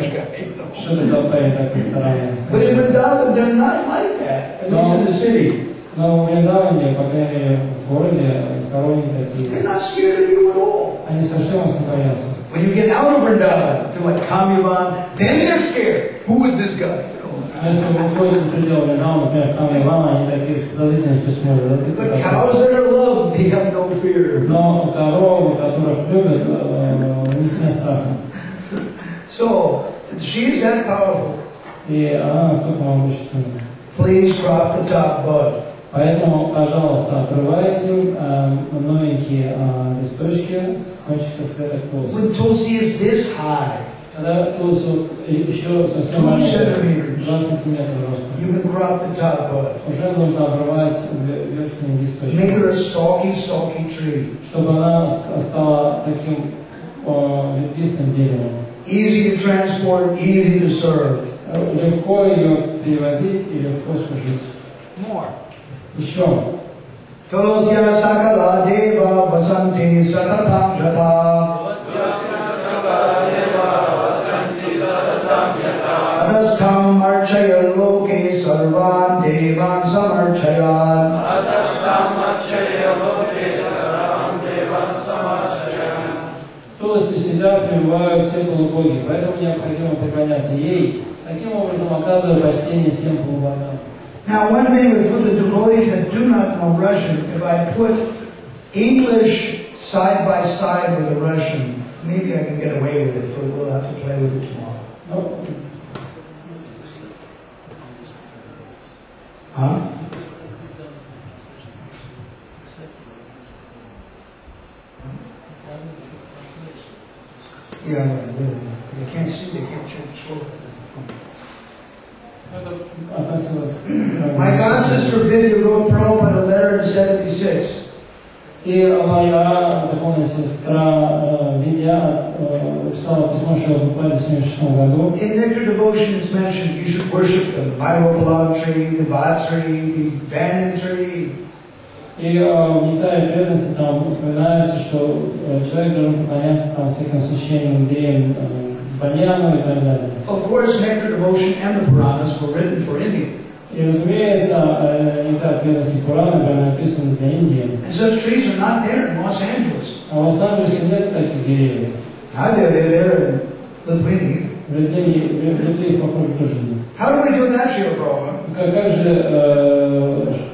Speaker 1: Что ты за парень такой странный?
Speaker 2: But in Vrindavan, they're not like that. At least in the city.
Speaker 1: Но в Вриндаване, по крайней мере, в городе, коровы не такие.
Speaker 2: They're not scared of you at all.
Speaker 1: Они совсем вас не боятся.
Speaker 2: When you get out of Vrindavan, to like Kamyavan, then they're scared. Who is this guy?
Speaker 1: А если вы уходите за пределы Вриндавана, например, в Камьявана, они такие с подозрительностью смотрят.
Speaker 2: The cows that are loved, they have no fear.
Speaker 1: Но коровы, которых любят, у них нет страха.
Speaker 2: So, she is that powerful.
Speaker 1: И она настолько могущественна.
Speaker 2: Please drop the top bud.
Speaker 1: Поэтому, пожалуйста, открывайте новенькие листочки с кончиков клеток тулуса.
Speaker 2: When tulsi is this high,
Speaker 1: Когда тулус еще совсем
Speaker 2: 2
Speaker 1: маленький,
Speaker 2: centimeters,
Speaker 1: 2 сантиметра роста,
Speaker 2: you can crop the top bud.
Speaker 1: уже нужно обрывать верхние
Speaker 2: Make
Speaker 1: листочки,
Speaker 2: her a stalky tree.
Speaker 1: чтобы она стала таким ветвистым деревом.
Speaker 2: Easy to transport, easy to serve.
Speaker 1: Легко ее перевозить и легко служить.
Speaker 2: More.
Speaker 1: Еще.
Speaker 2: Tulosya sakala deva vasanti satatam jata. Adastam archaya loke sarvan devan samarchayan.
Speaker 1: Тулоси себя прививают все полубоги, поэтому необходимо поклоняться ей, таким образом оказывая почтение всем полубогам.
Speaker 2: Now, one thing for the devotees that do not know Russian, if I put English side by side with the Russian, maybe I can get away with it, but we'll have to play with it tomorrow.
Speaker 1: Ну,
Speaker 2: Huh? Yeah, they can't see, they can't change slow. My god sister Vidya wrote Prabhupada a letter in 76.
Speaker 1: И моя духовная сестра Видья написала письмо Шрилы в 76 году.
Speaker 2: In Nectar Devotion it's mentioned you should worship the Myropalam tree, the Bhat tree, the Banyan tree.
Speaker 1: И в Нектаре преданности там упоминается, что человек должен поклоняться там всяким священным деревьям, баньяну и так далее.
Speaker 2: Of course, Nectar Devotion and the Puranas were written for India.
Speaker 1: И разумеется, Нектар преданности Пураны были написаны для Индии.
Speaker 2: And such trees are not there in Los Angeles.
Speaker 1: А в Лос-Анджелесе нет таких деревьев.
Speaker 2: Neither they're there in Lithuania.
Speaker 1: В Литве их, похоже, тоже нет.
Speaker 2: How do we do that, Srila Prabhupada?
Speaker 1: Как же,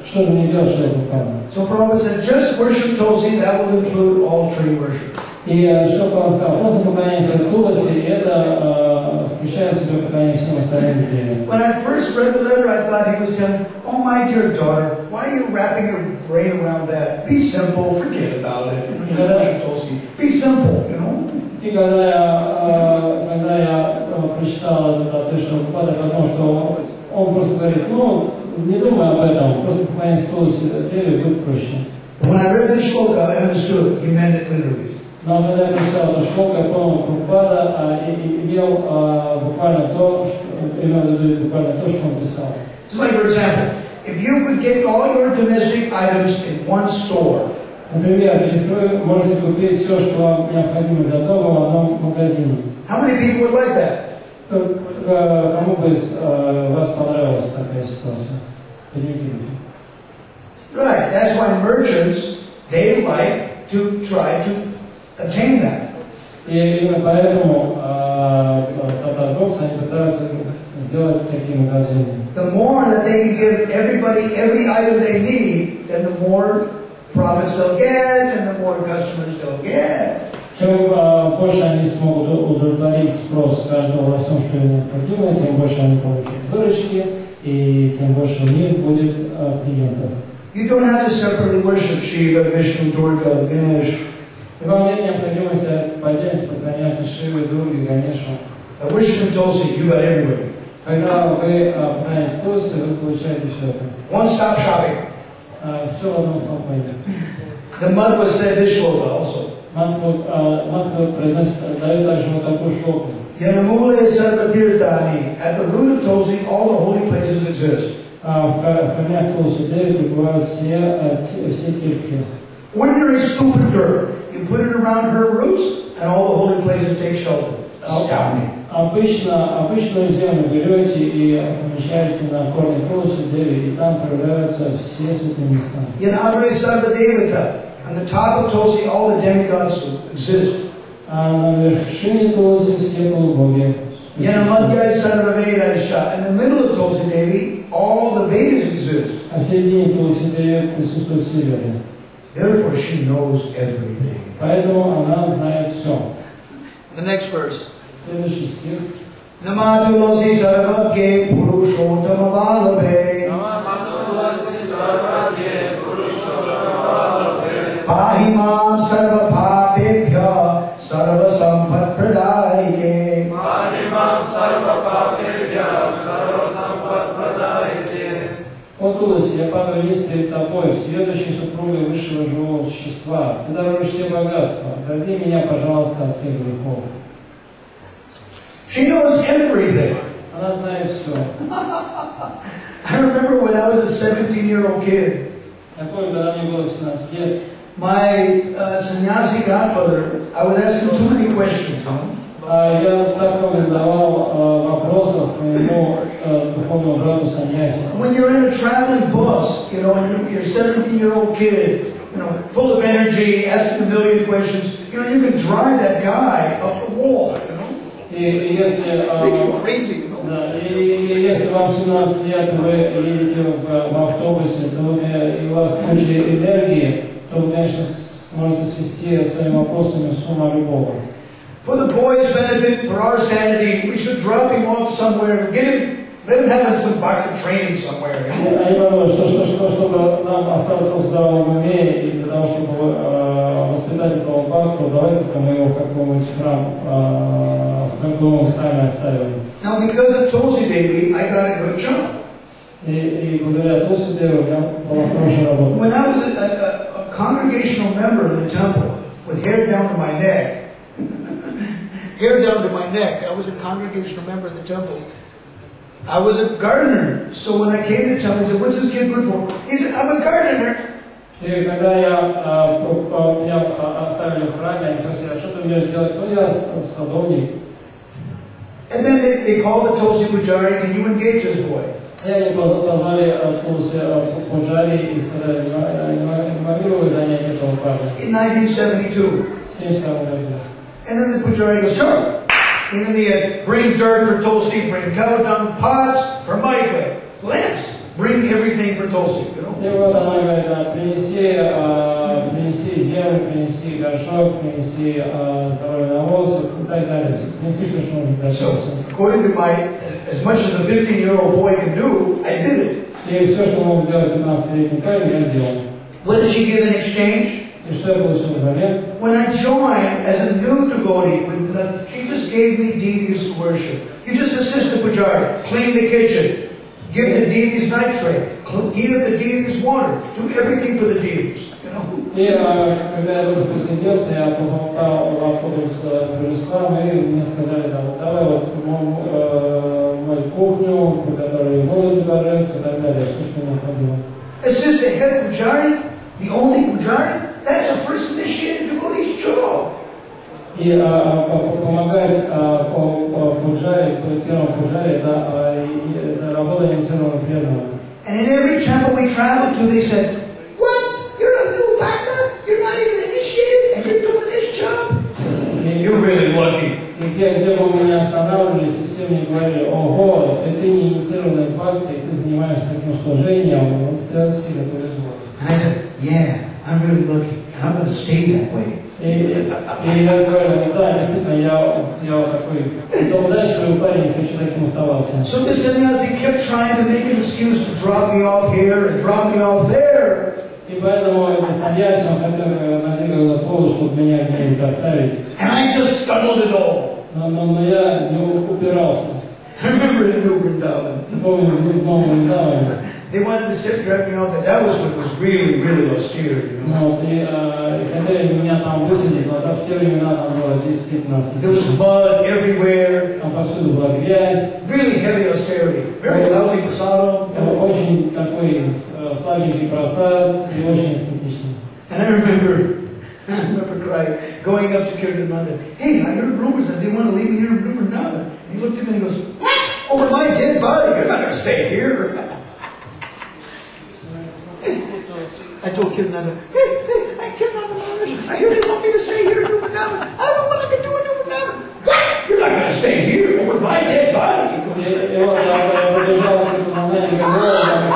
Speaker 1: что же мне делать, что это правда?
Speaker 2: So Prabhupada said, just worship Tulsi, that will include all tree worship.
Speaker 1: И что он сказал, просто поклоняйся Туласи, и это включает в себя поклонение всем остальным деревьям.
Speaker 2: When I first read the letter, I thought he was telling, oh my dear daughter, why are you wrapping your brain around that? Be simple, forget about it. Just worship Tulsi. Be simple, you know.
Speaker 1: И когда я прочитал этот отрывок выпадок о том, что он просто говорит, ну, не думай об этом, просто поклоняйся Туласи деревьям, будет проще.
Speaker 2: When I read this shloka, I understood he meant it literally.
Speaker 1: Но когда я прочитал это шлока, я понял Прабхупада, имел буквально то, что он писал.
Speaker 2: Just like, for example, if you could get all your domestic items in one store,
Speaker 1: Например, если вы можете купить все, что вам необходимо для дома в одном магазине.
Speaker 2: how many people would like that?
Speaker 1: Кому бы из вас понравилась такая ситуация?
Speaker 2: Right, that's why merchants, they like to try to attain that.
Speaker 1: И именно поэтому торговцы, они пытаются сделать такие магазины.
Speaker 2: The more that they can give everybody every item they need, then the more profits they'll get and the more customers they'll get.
Speaker 1: Чем больше они смогут удовлетворить спрос каждого во всем, что им необходимо, тем больше они получат выручки, и тем больше у них будет клиентов.
Speaker 2: You don't have to separately worship Shiva, Vishnu, Durga, Ganesh.
Speaker 1: И вам нет необходимости по отдельности поклоняться Шиве, Дурге, Ганешу.
Speaker 2: Worship and Tulsi, you got everybody.
Speaker 1: Когда вы поклоняетесь Тусе, вы получаете все это.
Speaker 2: One-stop shopping.
Speaker 1: Все в одном флаконе.
Speaker 2: The Madhava said this shloka also.
Speaker 1: Мадхава дает также вот такую шлоку.
Speaker 2: Yanamule Sarvatirthani. At the root of Tulsi, all the holy places exist.
Speaker 1: В корнях Туси Деви пребывают все тиртхи.
Speaker 2: Ordinary stupid dirt. You put it around her roots, and all the holy places take shelter. Astounding.
Speaker 1: Обычную землю берете и помещаете на корне Туси Деви, и там проявляются все святые места.
Speaker 2: Yanadre Sarvadevata. On the top of Tulsi, all the demigods exist.
Speaker 1: А на вершине Туси все полубоги.
Speaker 2: Yanamadhyaya Sarvavedasha. In the middle of Tulsi Devi, all the Vedas exist.
Speaker 1: А в середине Туси Деви присутствует Севере.
Speaker 2: Therefore, she knows everything.
Speaker 1: Поэтому она знает все.
Speaker 2: The next verse.
Speaker 1: Следующий стих.
Speaker 2: Namatulasi sarvabhye purushottama vallabhe. Pahimam sarva papebhya sarva sampad pradayike.
Speaker 1: О Туси, я падаю вниз перед тобой, всеведущей супругой высшего живого существа. Ты даруешь все богатства. Огради меня, пожалуйста, от всех грехов.
Speaker 2: She knows everything.
Speaker 1: Она знает все.
Speaker 2: I remember when I was a 17-year-old kid,
Speaker 1: Я помню, когда мне было 17 лет,
Speaker 2: my sannyasi godmother, I would ask him too many questions.
Speaker 1: я так много задавал вопросов моему духовному брату саньяси.
Speaker 2: When you're in a traveling bus, you know, and you're a 17-year-old kid, you know, full of energy, asking a million questions, you know, you can drive that guy up the wall, you know.
Speaker 1: И если,
Speaker 2: Make him crazy, you know.
Speaker 1: да, и если вам 17 лет, вы едете в автобусе, то и у вас куча энергии, то вы, конечно, сможете свести своими вопросами с ума любого.
Speaker 2: For the boy's benefit, for our sanity, we should drop him off somewhere, get him, let him have some bhakti training somewhere. You know?
Speaker 1: Они подумают, что чтобы нам остаться в здравом уме, и для того, чтобы воспитать этого бхакту, давайте-ка мы его в каком-нибудь в каком-нибудь храме оставим.
Speaker 2: Now, because of Tulsi Devi, I got a good job.
Speaker 1: И благодаря Туси Деве у меня была хорошая работа.
Speaker 2: When I was a congregational member of the temple, with hair down to my neck, hair down to my neck. I was a congregational member of the temple. I was a gardener. So when I came to the temple, he said, "What's this kid good for?" He said, "I'm a gardener."
Speaker 1: И когда меня оставили в храме, они спросили, а что ты будешь делать? Ну, я садовник.
Speaker 2: And then they called the Tulsi Pujari, "Can you engage this boy?"
Speaker 1: И они позвали Туси Пуджари и сказали, информировали занятия этого парня.
Speaker 2: In 1972.
Speaker 1: В 1972 году.
Speaker 2: And then the Pujari goes, "Sure." And then he had, bring dirt for Tulsi, bring cow dung, pots for Micah, lamps, bring everything for Tulsi, you know.
Speaker 1: И вот она говорит, принеси землю, принеси горшок, принеси навоз и так далее. Принеси, что нужно для Tulsi.
Speaker 2: According to as much as a 15-year-old boy can do, I did it.
Speaker 1: И все, что мог сделать 15-летний парень, я делал.
Speaker 2: What did she give in exchange?
Speaker 1: И что я получил взамен?
Speaker 2: When I joined as a new devotee, she just gave me deities to worship. You just assist the pujari, clean the kitchen, give the deities nitrate, heat up the deities water, do everything for the deities. You know.
Speaker 1: И когда я тоже присоединился, я помогал в автобус Божества, и мне сказали, да, вот давай вот мой мою кухню, при которой воду готовится и так далее, все, что необходимо.
Speaker 2: It says the head pujari, the only pujari, that's a first initiated devotee's job.
Speaker 1: И помогать пуджаре, первому пуджаре, это работа инициированного преданного.
Speaker 2: And in every temple we traveled to, they said, "What? You're a new bhakta? You're not even initiated, and you're doing this job? You're really lucky."
Speaker 1: И где бы мы ни останавливались, все мне говорили: ого, ты не инициированный бхакти, ты занимаешься таким служением, вот тебя сильно повезло.
Speaker 2: And I said, "Yeah, I'm really lucky, and I'm going to stay that way."
Speaker 1: И я говорю: да, действительно, я вот такой удачливый парень, хочу таким оставаться.
Speaker 2: So the sannyasi kept trying to make an excuse to drop me off here and drop me off there.
Speaker 1: И поэтому этот саньяси, он хотел надеяться на повод, чтобы меня где-нибудь оставить.
Speaker 2: And I just scuttled it all.
Speaker 1: Но я не упирался.
Speaker 2: I remember in New Vrindavan.
Speaker 1: Помню, в Новом Вриндаване.
Speaker 2: They wanted to sit drop me off, and that was what was really, really austere, you know.
Speaker 1: И хотели меня там высадить, но в те времена там было действительно...
Speaker 2: There was mud everywhere.
Speaker 1: Там повсюду была грязь.
Speaker 2: Really heavy austerity. Very lousy prasadam.
Speaker 1: Очень такой слабенький просад и очень эстетичный.
Speaker 2: And I remember crying, going up to Kirtananda. "Hey, I heard rumors that they want to leave me here in Vrindavan." He looked at me and he goes, "What? Over my dead body? You're not going to stay here." I told Kirtananda, "Hey, Kirtananda Maharaj, I hear they want me to stay here in Vrindavan. I don't know what I can do in Vrindavan." "What? You're not going to stay here over my dead body?"
Speaker 1: И вот я побежал к этому моменту, когда они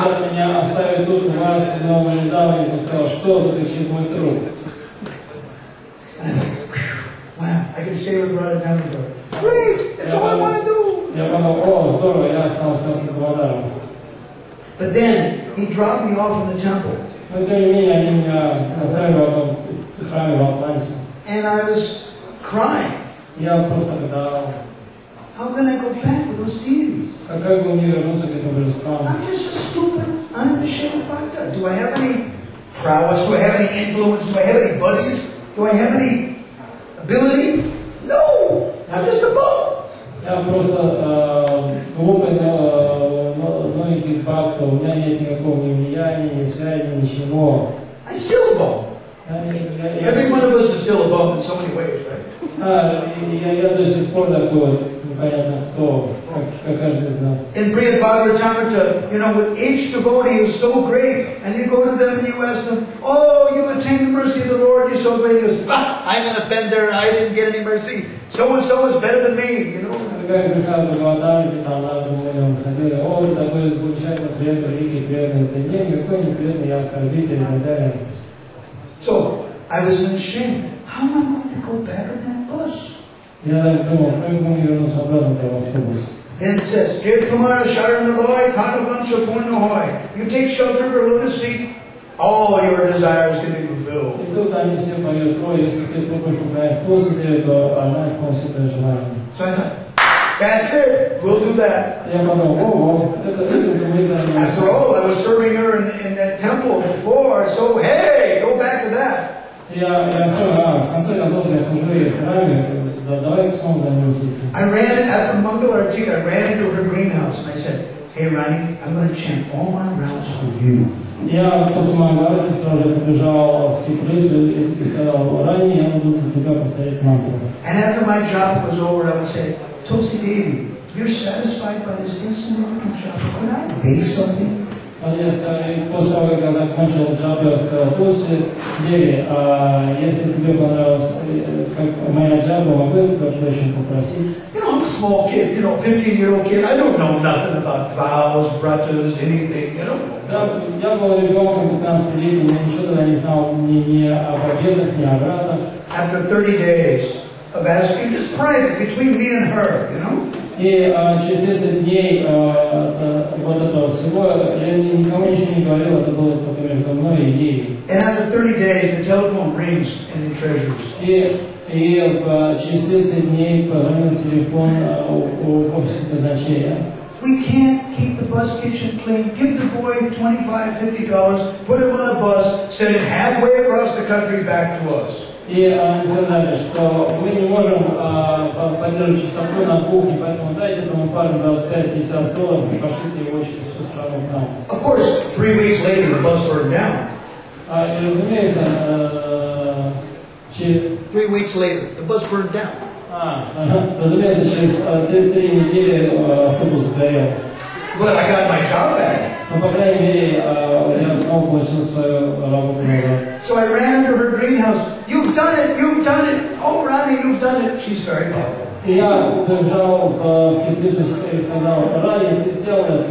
Speaker 1: хотят меня оставить тут, у вас, в Новом Вриндаване, и сказал: что тут кричит мой труп.
Speaker 2: Wow, I can stay with Radha Damodar. Great, that's all I want to do.
Speaker 1: Я подумал: о, здорово, я остался только Гавадаром.
Speaker 2: But then he dropped me off in the temple.
Speaker 1: Но тем не менее, они меня оставили в одном храме в Атланте.
Speaker 2: And I was crying.
Speaker 1: Я просто гадал,
Speaker 2: How can I go back with those deities?
Speaker 1: как бы мне вернуться к этим божествам?
Speaker 2: I'm just a stupid, uninitiated bhakta. Do I have any prowess? Do I have any influence? Do I have any buddies? Do I have any ability? No! I'm just a bum.
Speaker 1: Я просто глупый, новенький бхакта, у меня нет никакого ни влияния, ни связи, ничего.
Speaker 2: I'm still a bum. Every one of us is still a bum in so many ways, right?
Speaker 1: Я до сих пор такой вот непонятно кто, как каждый из нас.
Speaker 2: In Brihad Bhagavatamrita, you know, with each devotee who's so great, and you go to them and you ask them, "Oh, you attained the mercy of the Lord, you're so great." He goes, "I'm an offender, I didn't get any mercy. So-and-so is better than me," you know.
Speaker 1: Как Бхагавата Бхагаватамрите, там надо мы ходили: о, такой замечательно преданный, великий преданный, это никакой не преданный, я оскорбитель и так далее.
Speaker 2: So, I was ashamed. How am I going to go back on that bus?
Speaker 1: Я так думал, как мы вернуться обратно в автобус.
Speaker 2: Then it says, "Jai Kumara Sharanaloy, Kanavansha Purnahoy." You take shelter for lotus feet, all your desires can be fulfilled.
Speaker 1: И тут они все поют: о, если ты попадешь в край способе, то она исполнит это желание.
Speaker 2: So I thought, that's it, we'll do that.
Speaker 1: Я подумал: о, это мы займемся.
Speaker 2: After all, I was serving her in that temple before, so hey, go back to that.
Speaker 1: Я понял, в конце концов я служу ей в храме, давай снова займемся этим.
Speaker 2: I ran after Mangal Arti, I ran into her greenhouse and I said, "Hey Rani, I'm going to chant all my rounds for you."
Speaker 1: Я после Мангалати сразу побежал в теплицу и сказал: ранее я буду для тебя повторять мантру.
Speaker 2: And after my job was over, I would say, "Tulsi Devi, you're satisfied by this insignificant job. Could I base something?"
Speaker 1: После того, как я закончил джабу, я сказал: Туси Деви, если тебе понравилась как моя джаба, могу я тебя очень попросить?
Speaker 2: You know, I'm a small kid, 15-year-old kid. I don't know nothing about vows, vratas, anything,
Speaker 1: Я был ребенком 15 лет, я ничего тогда не знал ни о победах, ни о вратах.
Speaker 2: After 30 days of asking, just private, between me and her,
Speaker 1: И через 10 дней вот этого всего я никому ничего не говорил, это было только между мной и ей.
Speaker 2: And after 30 days, the telephone rings in the treasuries.
Speaker 1: И через 30 дней позвонил телефон у офиса казначея.
Speaker 2: We can't keep the bus kitchen clean. Give the boy $25, $50, put him on a bus, send him halfway across the country back to us.
Speaker 1: И они сказали, что мы не можем поддерживать чистоту на кухне, поэтому дайте этому парню $25-50 и пошлите его через всю страну к нам.
Speaker 2: Of course, 3 weeks later, the bus burned down.
Speaker 1: И разумеется,
Speaker 2: 3 weeks later, the bus burned down.
Speaker 1: Разумеется, через 3 недели автобус сгорел.
Speaker 2: But I got my job back.
Speaker 1: Но, по крайней мере, я снова получил свою работу назад.
Speaker 2: So I ran into her greenhouse. You've done it! You've done it! Oh, Ronnie, you've done it! She's very powerful.
Speaker 1: И я побежал в теплицу и сказал: Ранни, ты сделал это.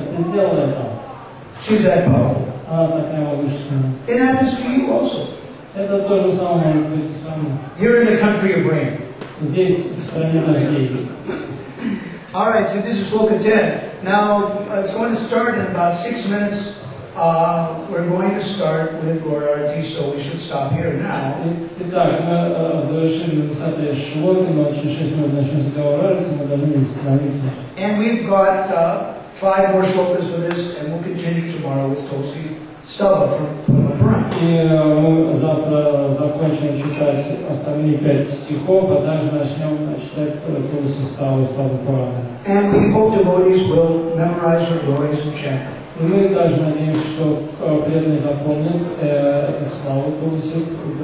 Speaker 2: She's that powerful.
Speaker 1: Она такая могущественная.
Speaker 2: It happens to you also.
Speaker 1: Это то же самое может быть с вами.
Speaker 2: You're in the country of rain.
Speaker 1: Здесь, в стране дождей.
Speaker 2: All right, so this is Sloka 10. Now, it's going to start in about 6 minutes. We're going to start with Gaurarati, so we should stop here now.
Speaker 1: Итак, мы завершили 10-е шлоки, но через 6 минут начнем с Gaurarati, мы должны остановиться.
Speaker 2: And we've got 5 more shlokas for this, and we'll continue tomorrow with Tulsi Stava from Puran.
Speaker 1: И мы завтра закончим читать остальные 5 стихов, а также начнем читать Tulsi Stavу из Пурана.
Speaker 2: And we hope devotees will memorize her glories and chant.
Speaker 1: И мы также надеемся, что преданные запомнят славу Tulsi,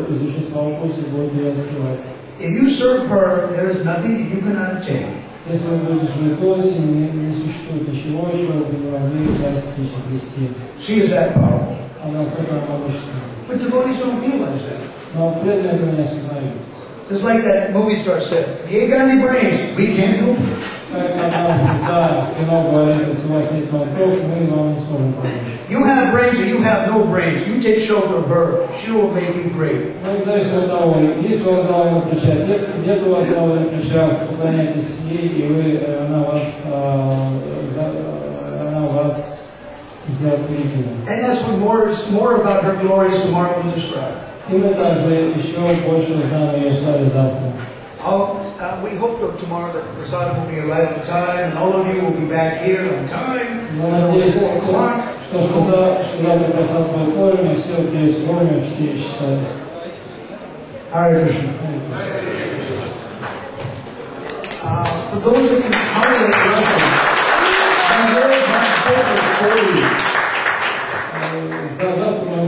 Speaker 1: изучат славу Tulsi, будут ее открывать.
Speaker 2: If you serve her, there is nothing that you cannot attain.
Speaker 1: Если вы будете жить Tulsi, не существует ничего, чего вы не могли достичь и вести.
Speaker 2: She is that powerful.
Speaker 1: Она настолько могущественна.
Speaker 2: But devotees don't realize that.
Speaker 1: Но преданные этого не осознают.
Speaker 2: Just like that movie star said, if you ain't got any brains, we can't help you.
Speaker 1: Как одна звезда кино говорит, если у вас нет мозгов, мы вам не сможем помочь.
Speaker 2: You have brains or you have no brains. You take shelter of her. She will make you great.
Speaker 1: Ну, независимо от того, есть у вас головы на плечах, нет у вас головы на плечах, поклоняйтесь ей, и она вас сделает великим.
Speaker 2: And that's what more about her glories tomorrow will describe.
Speaker 1: И мы также еще больше узнаем о ее славе завтра.
Speaker 2: We hope that tomorrow that prasadam will be arrived on time, and all of you will be back here on time.
Speaker 1: Мы надеемся, что завтра просад будет вовремя, все приедут вовремя в 4 часа.
Speaker 2: Hare Krishna. For those that can tolerate Russian, I'm very thankful for you.
Speaker 1: Завтра мы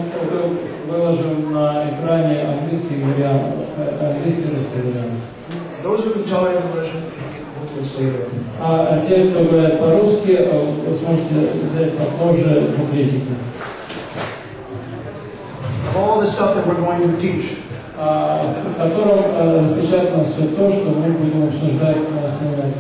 Speaker 1: выложим на экране английский вариант, английский вариант.
Speaker 2: Those who can tolerate Russian, we'll stay there.
Speaker 1: А те, кто говорит по-русски, вы сможете взять попозже букетики.
Speaker 2: All the stuff that we're going to teach.
Speaker 1: В котором распечатано все то, что мы будем обсуждать на семинаре.